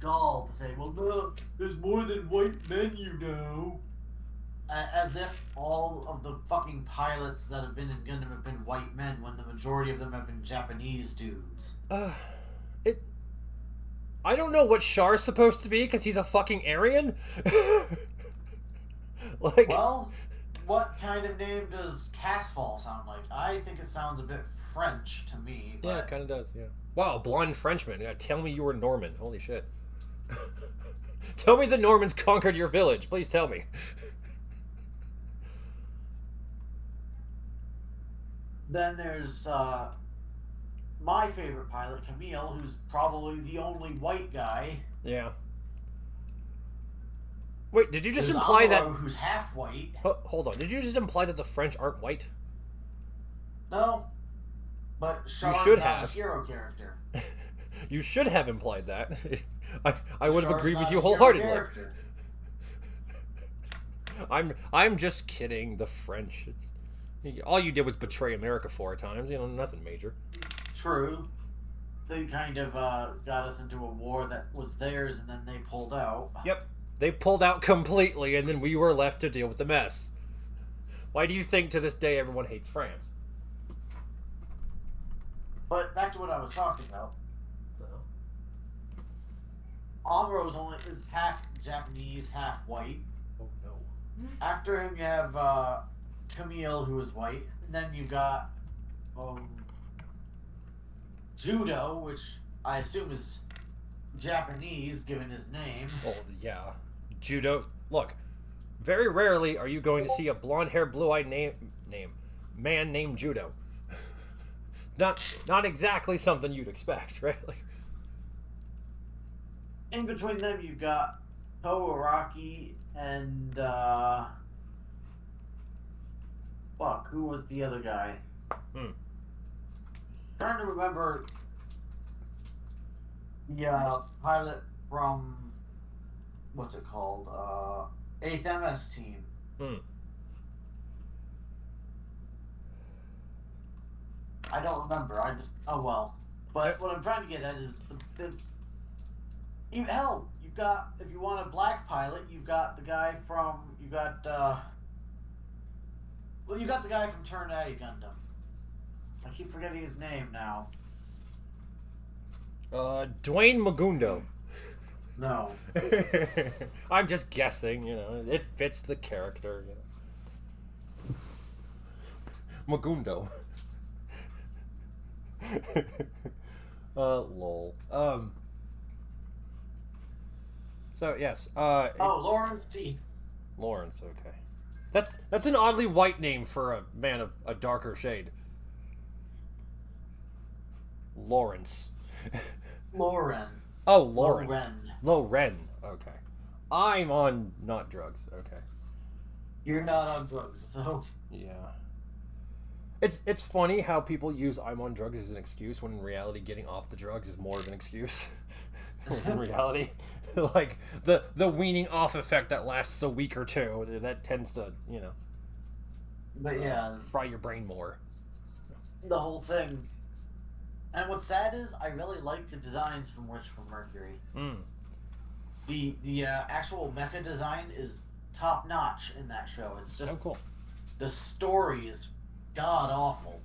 gall to say, well, no, there's more than white men, you know. As if all of the fucking pilots that have been in Gundam have been white men, when the majority of them have been Japanese dudes. I don't know what Char's supposed to be, because he's a fucking Aryan. Like, well, what kind of name does Casfall sound like? I think it sounds a bit French to me. But... yeah, it kind of does, yeah. Wow, blonde Frenchman. Yeah, tell me you were Norman. Holy shit. Tell me the Normans conquered your village. Please tell me. Then there's my favorite pilot, Camille, who's probably the only white guy. Yeah. Wait, did you just There's imply Amuro, that... who's half white. Hold on, did you just imply that the French aren't white? No. But Char's should not have. a hero character. You should have implied that. I would have Char's agreed not with a you hero wholeheartedly. character. I'm just kidding. The French. All you did was betray America 4 times. You know, nothing major. True. They kind of got us into a war that was theirs, and then they pulled out. Yep. They pulled out completely, and then we were left to deal with the mess. Why do you think to this day everyone hates France? But back to what I was talking about. Amuro's is half Japanese, half white. Oh no. After him, you have Camille, who is white, and then you've got Judo, which I assume is Japanese, given his name. Oh yeah, Judo. Look, very rarely are you going to see a blonde-haired, blue-eyed man named Judo. Not exactly something you'd expect, right? Like, in between them, you've got Ko Araki and who was the other guy? Trying to remember the pilot from what's it called? 8th MS team. I don't remember. But what I'm trying to get at is you've got, if you want a black pilot, you've got the guy from Turn A Gundam. I keep forgetting his name now. Dwayne Magundo. No. I'm just guessing, you know. It fits the character, you know. Magundo. Lol. So yes. Lawrence T. Lawrence. Okay. That's an oddly white name for a man of a darker shade. Lawrence. Loren. Oh, Lauren. Loren. Loren. Okay. I'm on not drugs. Okay. You're not on drugs, so. Yeah. It's funny how people use I'm on drugs as an excuse when in reality getting off the drugs is more of an excuse. In reality, like the weaning off effect that lasts a week or two, that tends to, you know. But yeah, fry your brain more. The whole thing. And what's sad is I really like the designs from Witch from Mercury. The actual mecha design is top notch in that show. It's just cool. the story is god awful.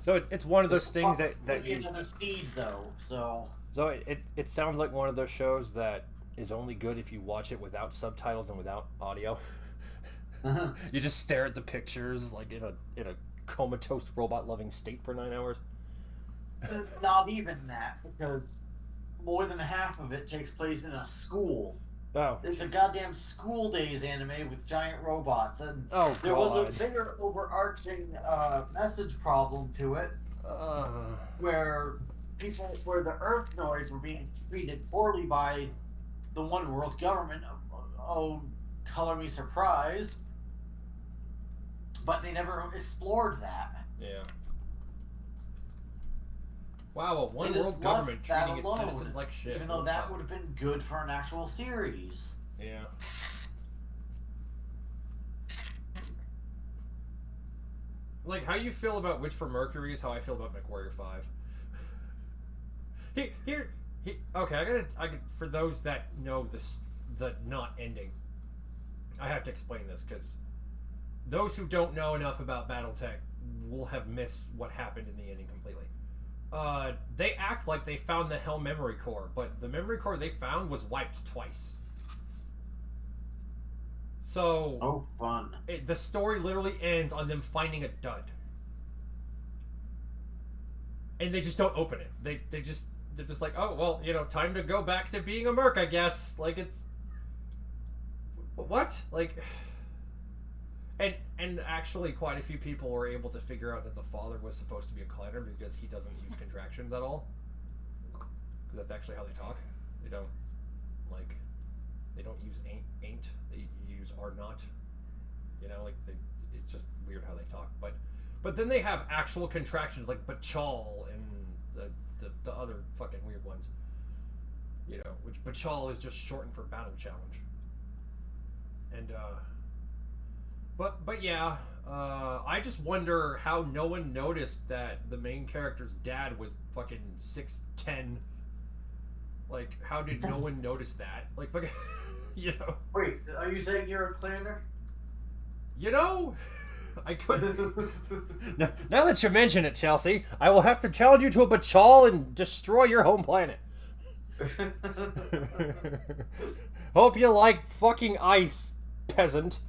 So it's one of those things that you... Another seed, though, so... So it sounds like one of those shows that is only good if you watch it without subtitles and without audio. You just stare at the pictures like in a comatose robot-loving state for 9 hours. Not even that, because more than half of it takes place in a school. Oh. It's a goddamn School Days anime with giant robots, and Oh, there was a God. bigger overarching message problem to it, where the Earthnoids were being treated poorly by the One World government. Oh, color me surprised. But they never explored that. Yeah. Wow, a one They just world government left that treating its alone, citizens like shit. even though that would have been good for an actual series. Yeah. Like, how you feel about Witch for Mercury is how I feel about MechWarrior 5. Okay, for those that know this, the not ending, I have to explain this, because those who don't know enough about Battletech will have missed what happened in the ending completely. They act like they found the Hell Memory Core, but the memory core they found was wiped twice. So... Oh, fun. The story literally ends on them finding a dud. And they just don't open it. They're just like, oh, well, time to go back to being a merc, I guess. Like, it's... What? Like... And actually, quite a few people were able to figure out that the father was supposed to be a clanner because he doesn't use contractions at all. Because that's actually how they talk. They don't use ain't. They use are not. It's just weird how they talk. But then they have actual contractions like bachal and the other fucking weird ones. Which bachal is just shortened for battle challenge. And But yeah, I just wonder how no one noticed that the main character's dad was fucking 6'10". Like, how did no one notice that? Like, fucking, Wait, are you saying you're a clanner? I couldn't. Now that you mention it, Chelsea, I will have to challenge you to a bachal and destroy your home planet. Hope you like fucking ice, peasant.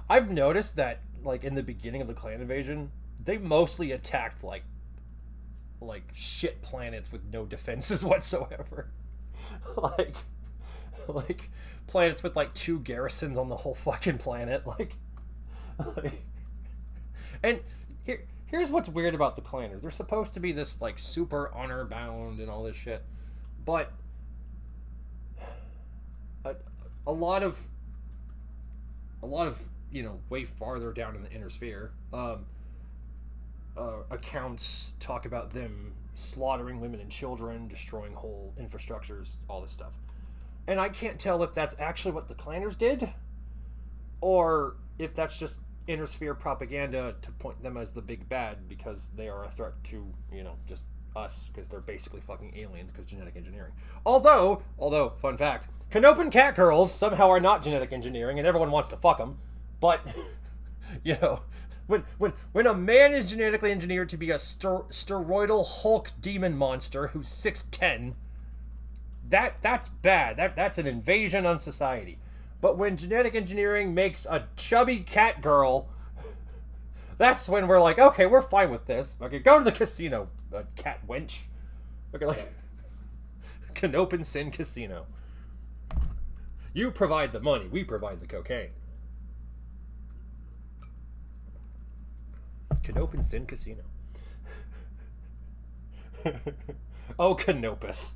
I've noticed that, like, in the beginning of the clan invasion, they mostly attacked like shit planets with no defenses whatsoever. like planets with like 2 garrisons on the whole fucking planet. And here's what's weird about the clanners. They're supposed to be this like super honor bound and all this shit, but a lot of way farther down in the inner sphere, accounts talk about them slaughtering women and children, destroying whole infrastructures, all this stuff. And I can't tell if that's actually what the clanners did, or if that's just inner sphere propaganda to point them as the big bad because they are a threat to, just us, because they're basically fucking aliens because genetic engineering. Although, fun fact, Canopan cat girls somehow are not genetic engineering and everyone wants to fuck them. But, when a man is genetically engineered to be a steroidal Hulk demon monster who's 6'10", that's bad. That's an invasion on society. But when genetic engineering makes a chubby cat girl, that's when we're like, okay, we're fine with this. Okay, go to the casino, cat wench. Okay, like, Canopan Sin Casino. You provide the money, we provide the cocaine. Canopan Sin Casino. Oh, Canopus.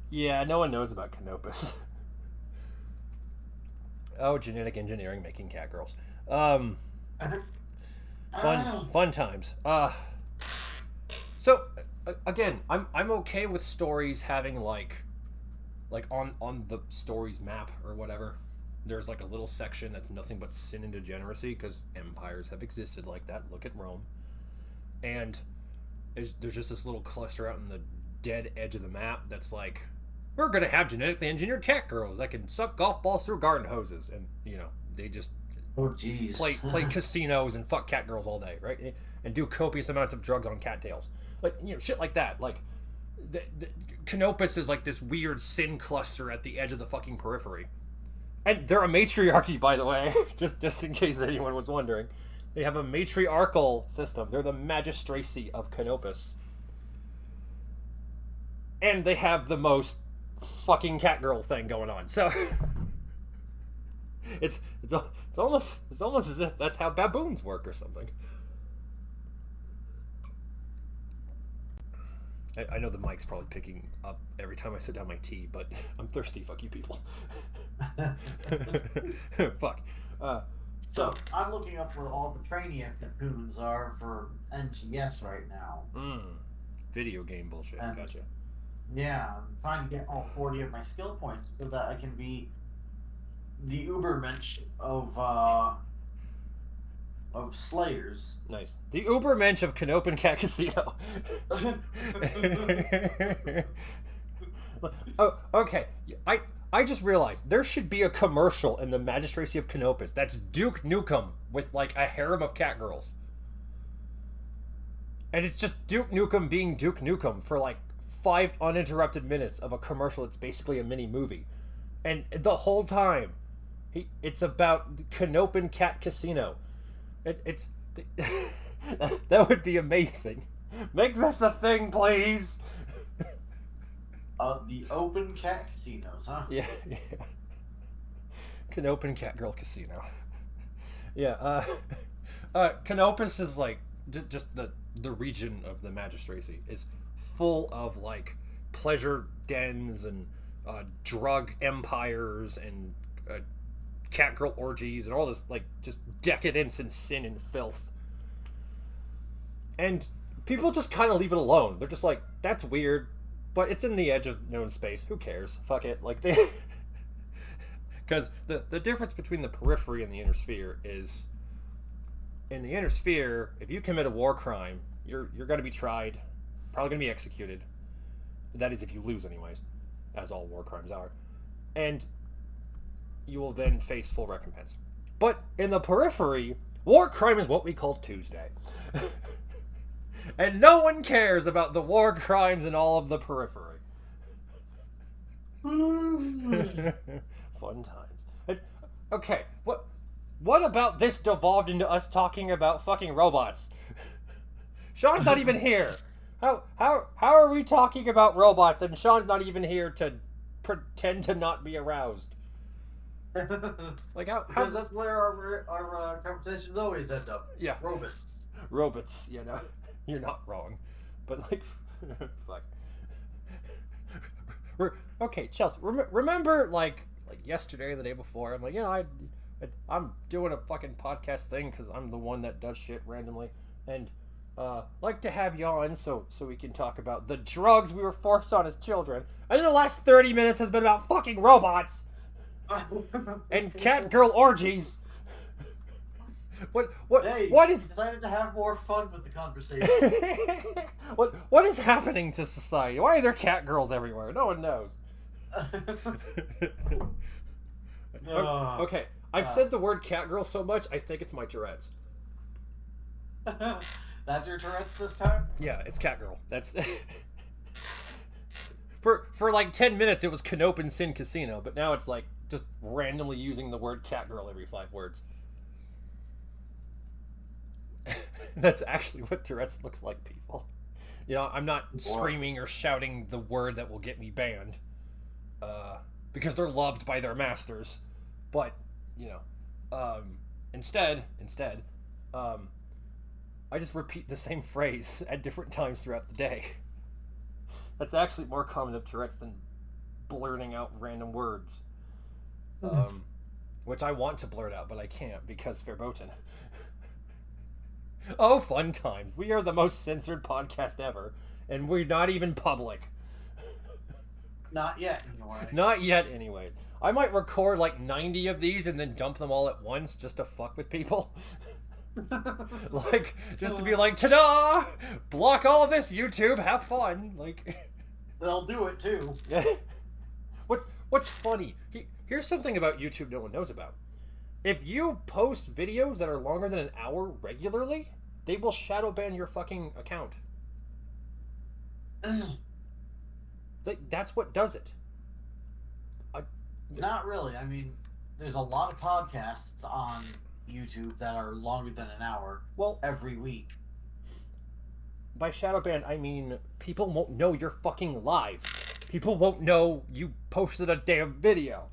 Yeah, no one knows about Canopus. Oh, genetic engineering making cat girls. Fun times. So again, I'm okay with stories having like on the stories map or whatever, there's like a little section that's nothing but sin and degeneracy, because empires have existed like that. Look at Rome. And there's just this little cluster out in the dead edge of the map that's like, we're gonna have genetically engineered cat girls that can suck golf balls through garden hoses, and they just play casinos and fuck cat girls all day, right? And do copious amounts of drugs on cattails, like shit like that. Like the Canopus is like this weird sin cluster at the edge of the fucking periphery, and they're a matriarchy, by the way, just in case anyone was wondering. They have a matriarchal system. They're the magistracy of Canopus, and they have the most fucking cat girl thing going on. So it's almost as if that's how baboons work or something. I know the mic's probably picking up every time I sit down my tea, but I'm thirsty. Fuck you people. Fuck. So I'm looking up where all the Trainiac cocoons are for NGS right now. Video game bullshit. Gotcha. Yeah, I'm trying to get all 40 of my skill points so that I can be the Ubermensch of Slayers. Nice. The Ubermensch of Canopen Cat Casino. Oh, okay. I just realized there should be a commercial in the Magistracy of Canopus that's Duke Nukem with like a harem of cat girls. And it's just Duke Nukem being Duke Nukem for like 5 uninterrupted minutes of a commercial that's basically a mini movie. And the whole time, it's about Canopen Cat Casino. That would be amazing. Make this a thing, please. The open cat casinos, huh? Yeah. Canopen Cat Girl Casino. Yeah. Canopus is like just the region of the magistracy is full of like pleasure dens and drug empires and cat girl orgies and all this like just decadence and sin and filth, and people just kind of leave it alone. They're just like, that's weird, but it's in the edge of known space, who cares, fuck it. Like they because the difference between the periphery and the inner sphere is, in the inner sphere, if you commit a war crime, you're going to be tried, probably going to be executed. That is if you lose anyways, as all war crimes are, and you will then face full recompense. But in the periphery, war crime is what we call Tuesday. And no one cares about the war crimes in all of the periphery. Fun times. Okay, what about this devolved into us talking about fucking robots? Sean's not even here. How are we talking about robots and Sean's not even here to pretend to not be aroused? Like because that's where our conversations always end up. Yeah. Robots. You're not wrong, but like, fuck. Okay, Chelsea. Remember like yesterday, the day before. I'm like, I'm doing a fucking podcast thing because I'm the one that does shit randomly, and like to have you on so we can talk about the drugs we were forced on as children. And then the last 30 minutes has been about fucking robots. And cat girl orgies. What is decided to have more fun with the conversation? what is happening to society? Why are there cat girls everywhere? No one knows. Okay, I've said the word cat girl so much I think it's my Tourette's. That's your Tourette's this time? Yeah, it's cat girl. That's for like 10 minutes it was Canopen Sin Casino, but now it's like just randomly using the word cat girl every 5 words. That's actually what Tourette's looks like, people. I'm not screaming or shouting the word that will get me banned, because they're loved by their masters. But instead, I just repeat the same phrase at different times throughout the day. That's actually more common of Tourette's than blurting out random words. Which I want to blurt out, but I can't because verboten. Oh, fun times. We are the most censored podcast ever, and we're not even public. Not yet, anyway. Not yet, anyway. I might record like 90 of these and then dump them all at once just to fuck with people. Like, just to be like, ta-da! Block all of this, YouTube, have fun! Like, They'll do it too. What's funny? Here's something about YouTube no one knows about. If you post videos that are longer than an hour regularly, they will shadow ban your fucking account. That's what does it. Not really. I mean, there's a lot of podcasts on YouTube that are longer than an hour. Well, every week. By shadow ban, I mean people won't know you're fucking live. People won't know you posted a damn video.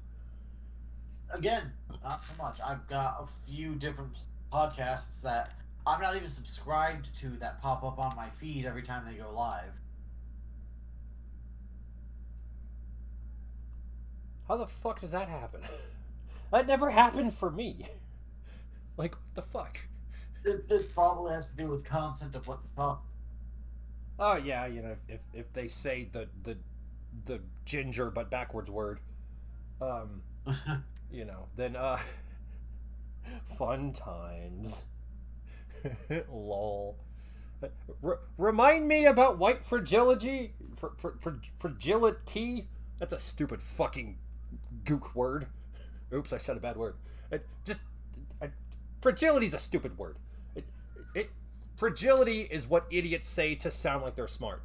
Again, not so much. I've got a few different podcasts that I'm not even subscribed to that pop up on my feed every time they go live. How the fuck does that happen? That never happened for me. Like, what the fuck? This probably has to do with content of what the fuck. Oh yeah, you know, if they say the ginger but backwards word, you know, then fun times. Lol. Remind me about white fragility. Fragility. That's a stupid fucking gook word. Oops, I said a bad word. Fragility's a stupid word. Fragility is what idiots say to sound like they're smart.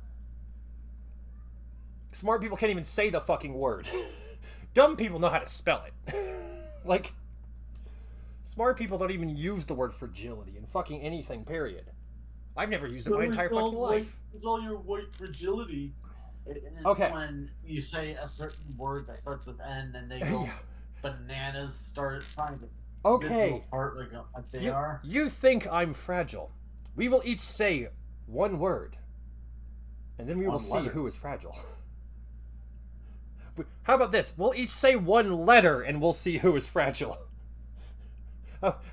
Smart people can't even say the fucking word. Dumb people know how to spell it. Like, smart people don't even use the word fragility in fucking anything, period. I've never used it my entire fucking life. It's all your white fragility. Okay. When you say a certain word that starts with N and they go bananas, start trying to okay. Apart like they are. You think I'm fragile. We will each say one word. And then we will see who is fragile. How about this? We'll each say one letter and we'll see who is fragile.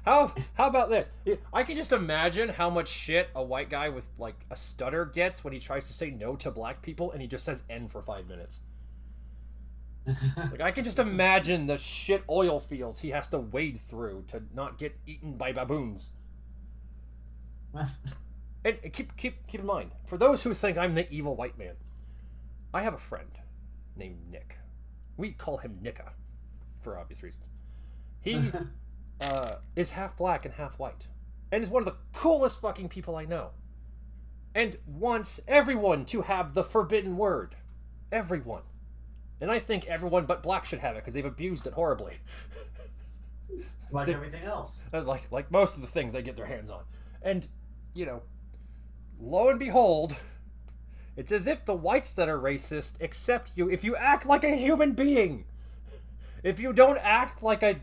How about this? I can just imagine how much shit a white guy with like a stutter gets when he tries to say no to black people and he just says N for 5 minutes. Like, I can just imagine the shit oil fields he has to wade through to not get eaten by baboons. And keep in mind, for those who think I'm the evil white man, I have a friend named Nick. We call him Nicka, for obvious reasons. He is half black and half white, and is one of the coolest fucking people I know, and wants everyone to have the forbidden word. Everyone. And I think everyone but black should have it, because they've abused it horribly. Like everything else. Like most of the things they get their hands on. And, you know, lo and behold, it's as if the whites that are racist accept you if you act like a human being. If you don't act like a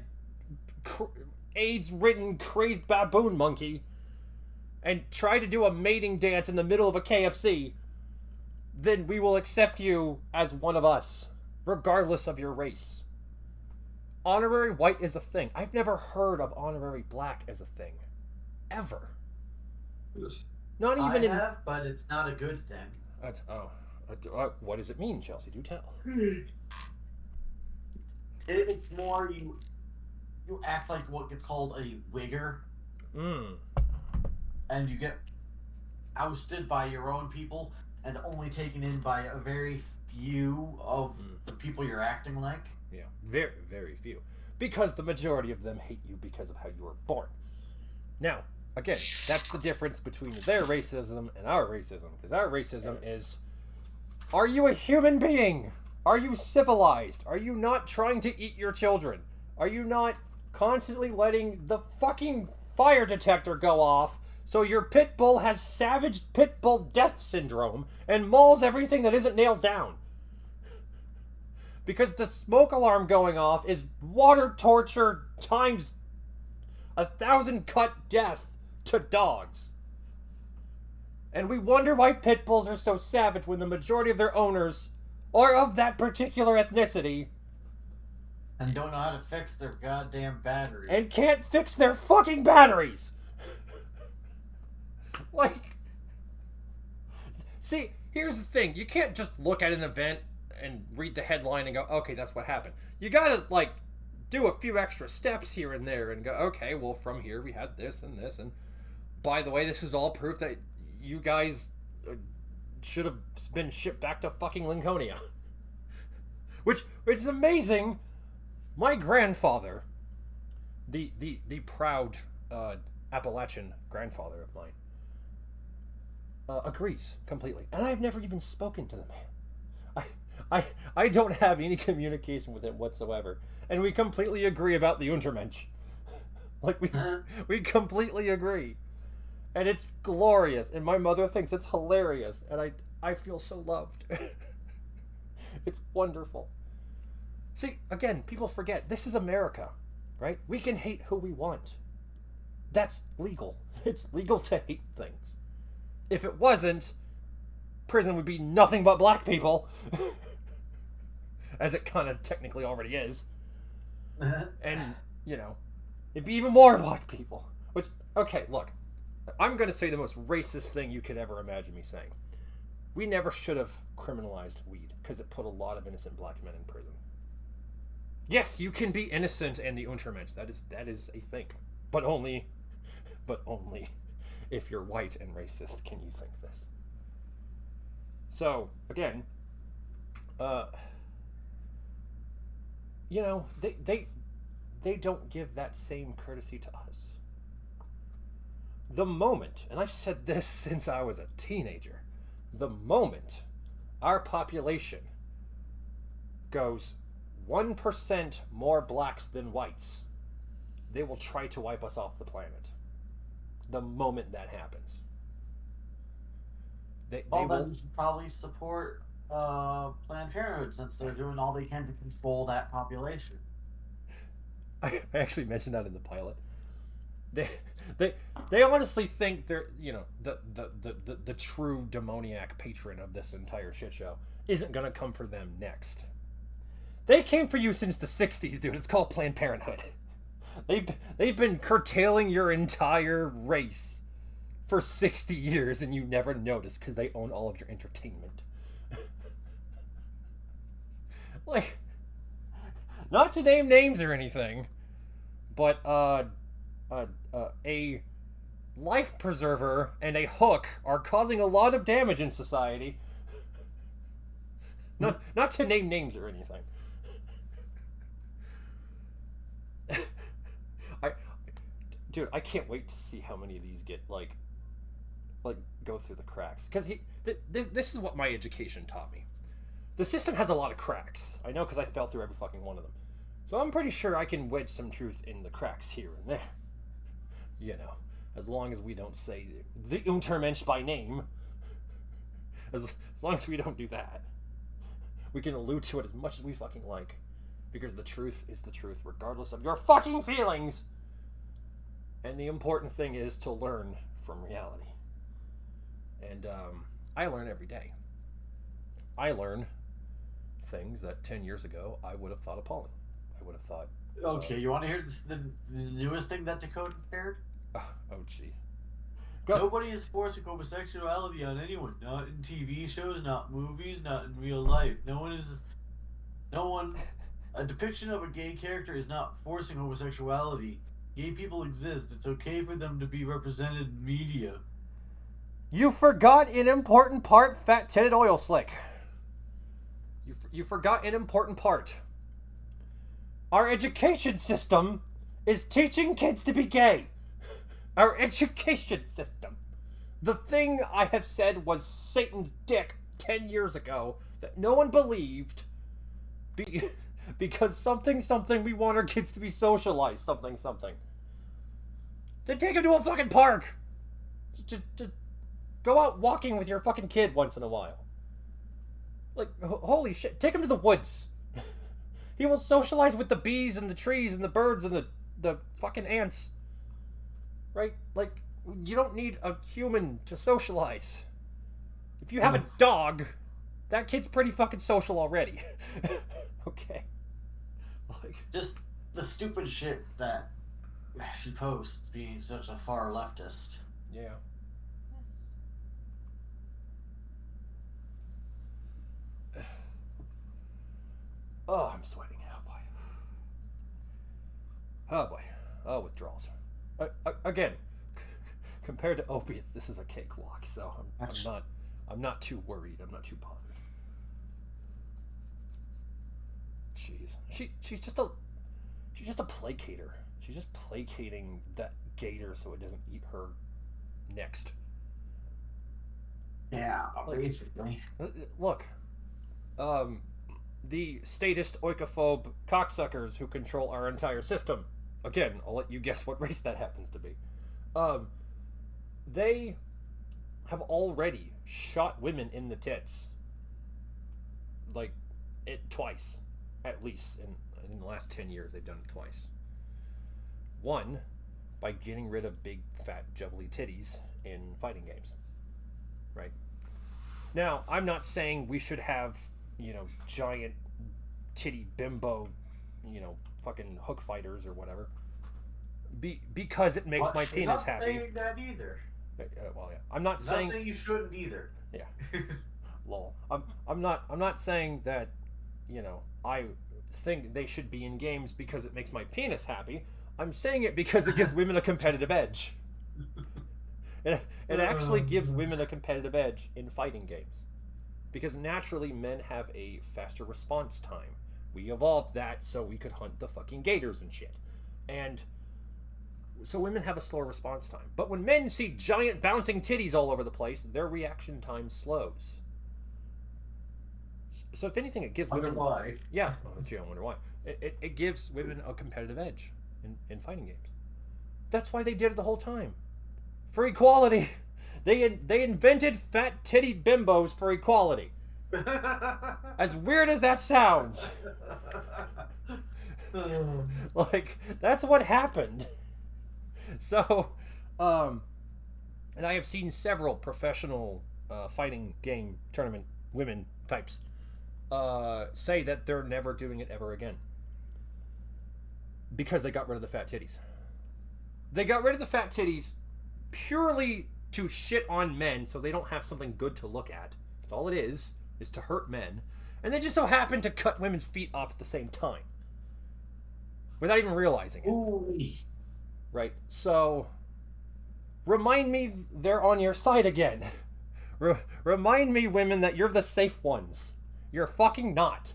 AIDS-ridden, crazed baboon monkey and try to do a mating dance in the middle of a KFC, then we will accept you as one of us, regardless of your race. Honorary white is a thing. I've never heard of honorary black as a thing. Ever. Not even I have, but it's not a good thing. What does it mean, Chelsea? Do tell. It's more you act like what gets called a wigger. And you get ousted by your own people and only taken in by a very few of the people you're acting like. Yeah, very, very few. Because the majority of them hate you because of how you were born. Now, again, that's the difference between their racism and our racism. Because our racism is, are you a human being? Are you civilized? Are you not trying to eat your children? Are you not constantly letting the fucking fire detector go off so your pit bull has savage pit bull death syndrome and mauls everything that isn't nailed down? Because the smoke alarm going off is water torture times 1,000 cut death to dogs. And we wonder why pit bulls are so savage when the majority of their owners are of that particular ethnicity. And don't know how to fix their goddamn batteries. And can't fix their fucking batteries! Like... See, here's the thing. You can't just look at an event and read the headline and go, okay, that's what happened. You gotta, like, do a few extra steps here and there and go, okay, well, from here we had this and this, and by the way, this is all proof that you guys should have been shipped back to fucking Lincolnia. Which is amazing. My grandfather, the proud Appalachian grandfather of mine, agrees completely. And I've never even spoken to the man. I don't have any communication with him whatsoever. And we completely agree about the Untermensch. Like, we completely agree. And it's glorious. And my mother thinks it's hilarious. And I feel so loved. It's wonderful. See, again, people forget, this is America, right? We can hate who we want. That's legal. It's legal to hate things. If it wasn't, prison would be nothing but black people. As it kind of technically already is. And, you know, it'd be even more black people. Which, okay, look. I'm going to say the most racist thing you could ever imagine me saying. We never should have criminalized weed, because it put a lot of innocent black men in prison. Yes, you can be innocent in the Untermensch. That is a thing. But only if you're white and racist can you think this. So, again, you know, they don't give that same courtesy to us. The moment, and I've said this since I was a teenager, the moment our population goes 1% more blacks than whites, they will try to wipe us off the planet. The moment that happens. They will then probably support Planned Parenthood, since they're doing all they can to control that population. I actually mentioned that in the pilot. They honestly think they're, you know, the true demoniac patron of this entire shit show isn't gonna come for them next. They came for you since the 60s, dude. It's called Planned Parenthood. They've been curtailing your entire race for 60 years, and you never noticed because they own all of your entertainment. Like, not to name names or anything, but a life preserver and a hook are causing a lot of damage in society. Not to name names or anything. Dude, I can't wait to see how many of these get like go through the cracks. Because this is what my education taught me. The system has a lot of cracks. I know, because I fell through every fucking one of them. So I'm pretty sure I can wedge some truth in the cracks here and there. You know, as long as we don't say the Untermensch by name. As long as we don't do that. We can allude to it as much as we fucking like. Because the truth is the truth, regardless of your fucking feelings. And the important thing is to learn from reality. And I learn every day. I learn things that 10 years ago I would have thought appalling. I would have thought... Okay, you want to hear the newest thing that Dakota shared? Oh, jeez. Nobody is forcing homosexuality on anyone. Not in TV shows, not movies, not in real life. A depiction of a gay character is not forcing homosexuality. Gay people exist. It's okay for them to be represented in media. You forgot an important part, fat-titted oil slick. You forgot an important part. Our education system is teaching kids to be gay. Our education system. The thing I have said was Satan's dick 10 years ago that no one believed because something we want our kids to be socialized, something. Then take them to a fucking park. Just go out walking with your fucking kid once in a while. Like, holy shit, take him to the woods. He will socialize with the bees and the trees and the birds and the fucking ants. Right? Like, you don't need a human to socialize. If you have a dog, that kid's pretty fucking social already. Okay. Like, just the stupid shit that she posts, being such a far leftist. Yeah. Oh, I'm sweating. Oh boy. Oh, withdrawals. Again, compared to opiates, this is a cakewalk. So I'm I'm not too worried. I'm not too bothered. Jeez, she's just a placater. She's just placating that gator so it doesn't eat her next. Yeah, basically. Look, the statist oikophobe cocksuckers who control our entire system. Again, I'll let you guess what race that happens to be. They have already shot women in the tits. Like, twice, at least. In the last 10 years, they've done it twice. One, by getting rid of big, fat, jubbly titties in fighting games. Right? Now, I'm not saying we should have, giant titty bimbo, fucking hook fighters or whatever. Because it makes my penis happy. I'm not saying that either. Well, yeah. I'm not saying you shouldn't either. Yeah. Lol. I'm not saying that, I think they should be in games because it makes my penis happy. I'm saying it because it gives women a competitive edge. It actually gives women a competitive edge in fighting games. Because naturally men have a faster response time. We evolved that so we could hunt the fucking gators and shit. And so women have a slower response time. But when men see giant bouncing titties all over the place, their reaction time slows. So if anything, it gives women... why. Yeah, I wonder why. It gives women a competitive edge in fighting games. That's why they did it the whole time. For equality. They invented fat titty bimbos for equality. As weird as that sounds. Like, that's what happened. So, and I have seen several professional fighting game tournament women types say that they're never doing it ever again. Because they got rid of the fat titties. They got rid of the fat titties purely to shit on men so they don't have something good to look at. That's all it is to hurt men. And they just so happen to cut women's feet off at the same time. Without even realizing it. Ooh. Right? So, remind me they're on your side again. Remind me, women, that you're the safe ones. You're fucking not.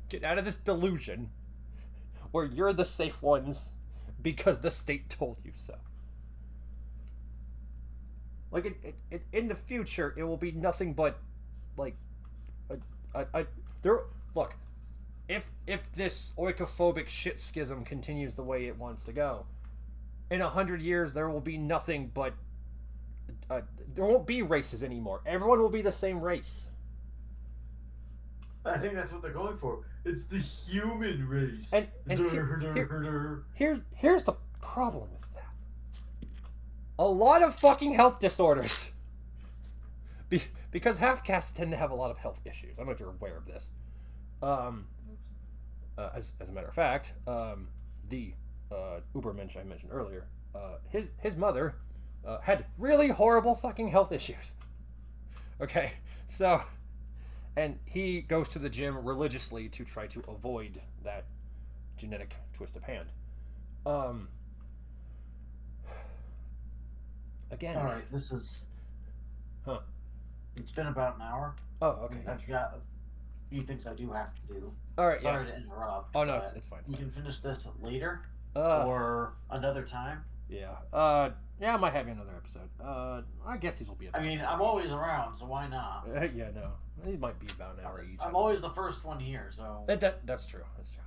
Get out of this delusion where you're the safe ones because the state told you so. Like, in the future, it will be nothing but, like, look, if this oikophobic shit schism continues the way it wants to go, in 100 years, there will be nothing but, there won't be races anymore. Everyone will be the same race. I think that's what they're going for. It's the human race. And here's the problem with that. A lot of fucking health disorders. Because half-castes tend to have a lot of health issues. I don't know if you're aware of this. As a matter of fact, the Ubermensch I mentioned earlier, his mother had really horrible fucking health issues. Okay, so... And he goes to the gym religiously to try to avoid that genetic twist of hand. Again. All right, this is... Huh. It's been about an hour. Oh, okay. I've got a few things I do have to do. All right, Sorry to interrupt. Oh, no, it's fine. We can finish this later or another time. Yeah. Yeah, I might have you another episode. I guess these will be... I mean, I'm always around, so why not? Yeah, no. These might be about an hour each. I'm always the first one here, so... That's true. That's true.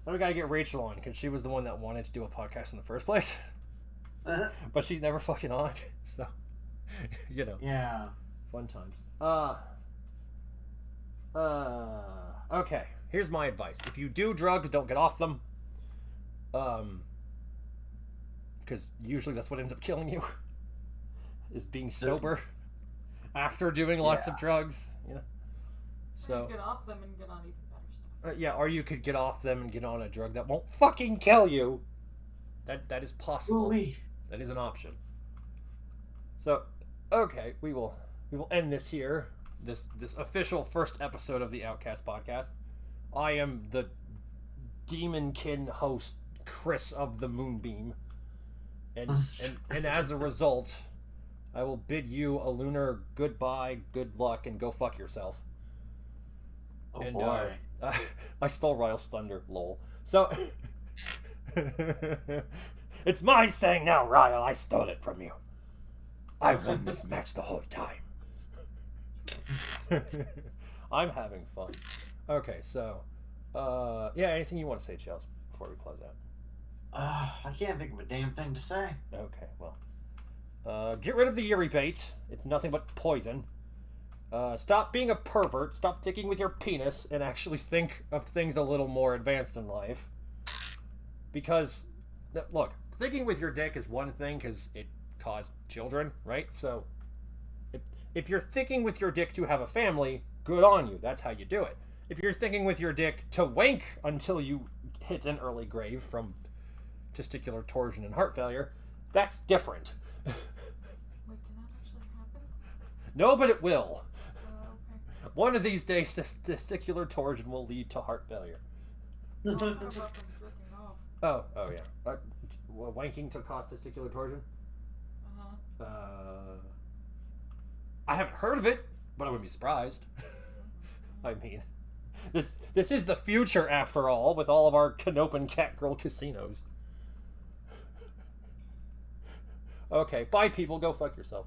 Then we gotta get Rachel on, because she was the one that wanted to do a podcast in the first place. But she's never fucking on, so... Yeah. Fun times. Okay. Here's my advice. If you do drugs, don't get off them. Because usually that's what ends up killing you. Is being sober after doing lots of drugs, So you get off them and get on even better stuff. yeah, or you could get off them and get on a drug that won't fucking kill you. That is possible. Ooh-wee. That is an option. So, okay, we will end this here. This official first episode of the Outcast Podcast. I am the demonkin host, Chris of the Moonbeam. And as a result, I will bid you a lunar goodbye, good luck, and go fuck yourself. Oh And, boy. I stole Ryle's thunder, lol. So, it's mine saying now, Ryle. I stole it from you. I won this match the whole time. I'm having fun. Okay, so, yeah, anything you want to say, Chels, before we close out? I can't think of a damn thing to say. Okay, well, get rid of the Yuri bait. It's nothing but poison. Stop being a pervert. Stop thinking with your penis and actually think of things a little more advanced in life. Because, look, thinking with your dick is one thing because it caused children, right? So, if you're thinking with your dick to have a family, good on you. That's how you do it. If you're thinking with your dick to wank until you hit an early grave from testicular torsion and heart failure, that's different. Wait, can that actually happen? No, but it will. Okay. One of these days, testicular torsion will lead to heart failure. Oh, what about them jerking off? Oh yeah. Wanking to cause testicular torsion? Uh-huh. I haven't heard of it, but I wouldn't be surprised. I mean, this is the future after all, with all of our Canopen Catgirl casinos. Okay, bye people, go fuck yourself.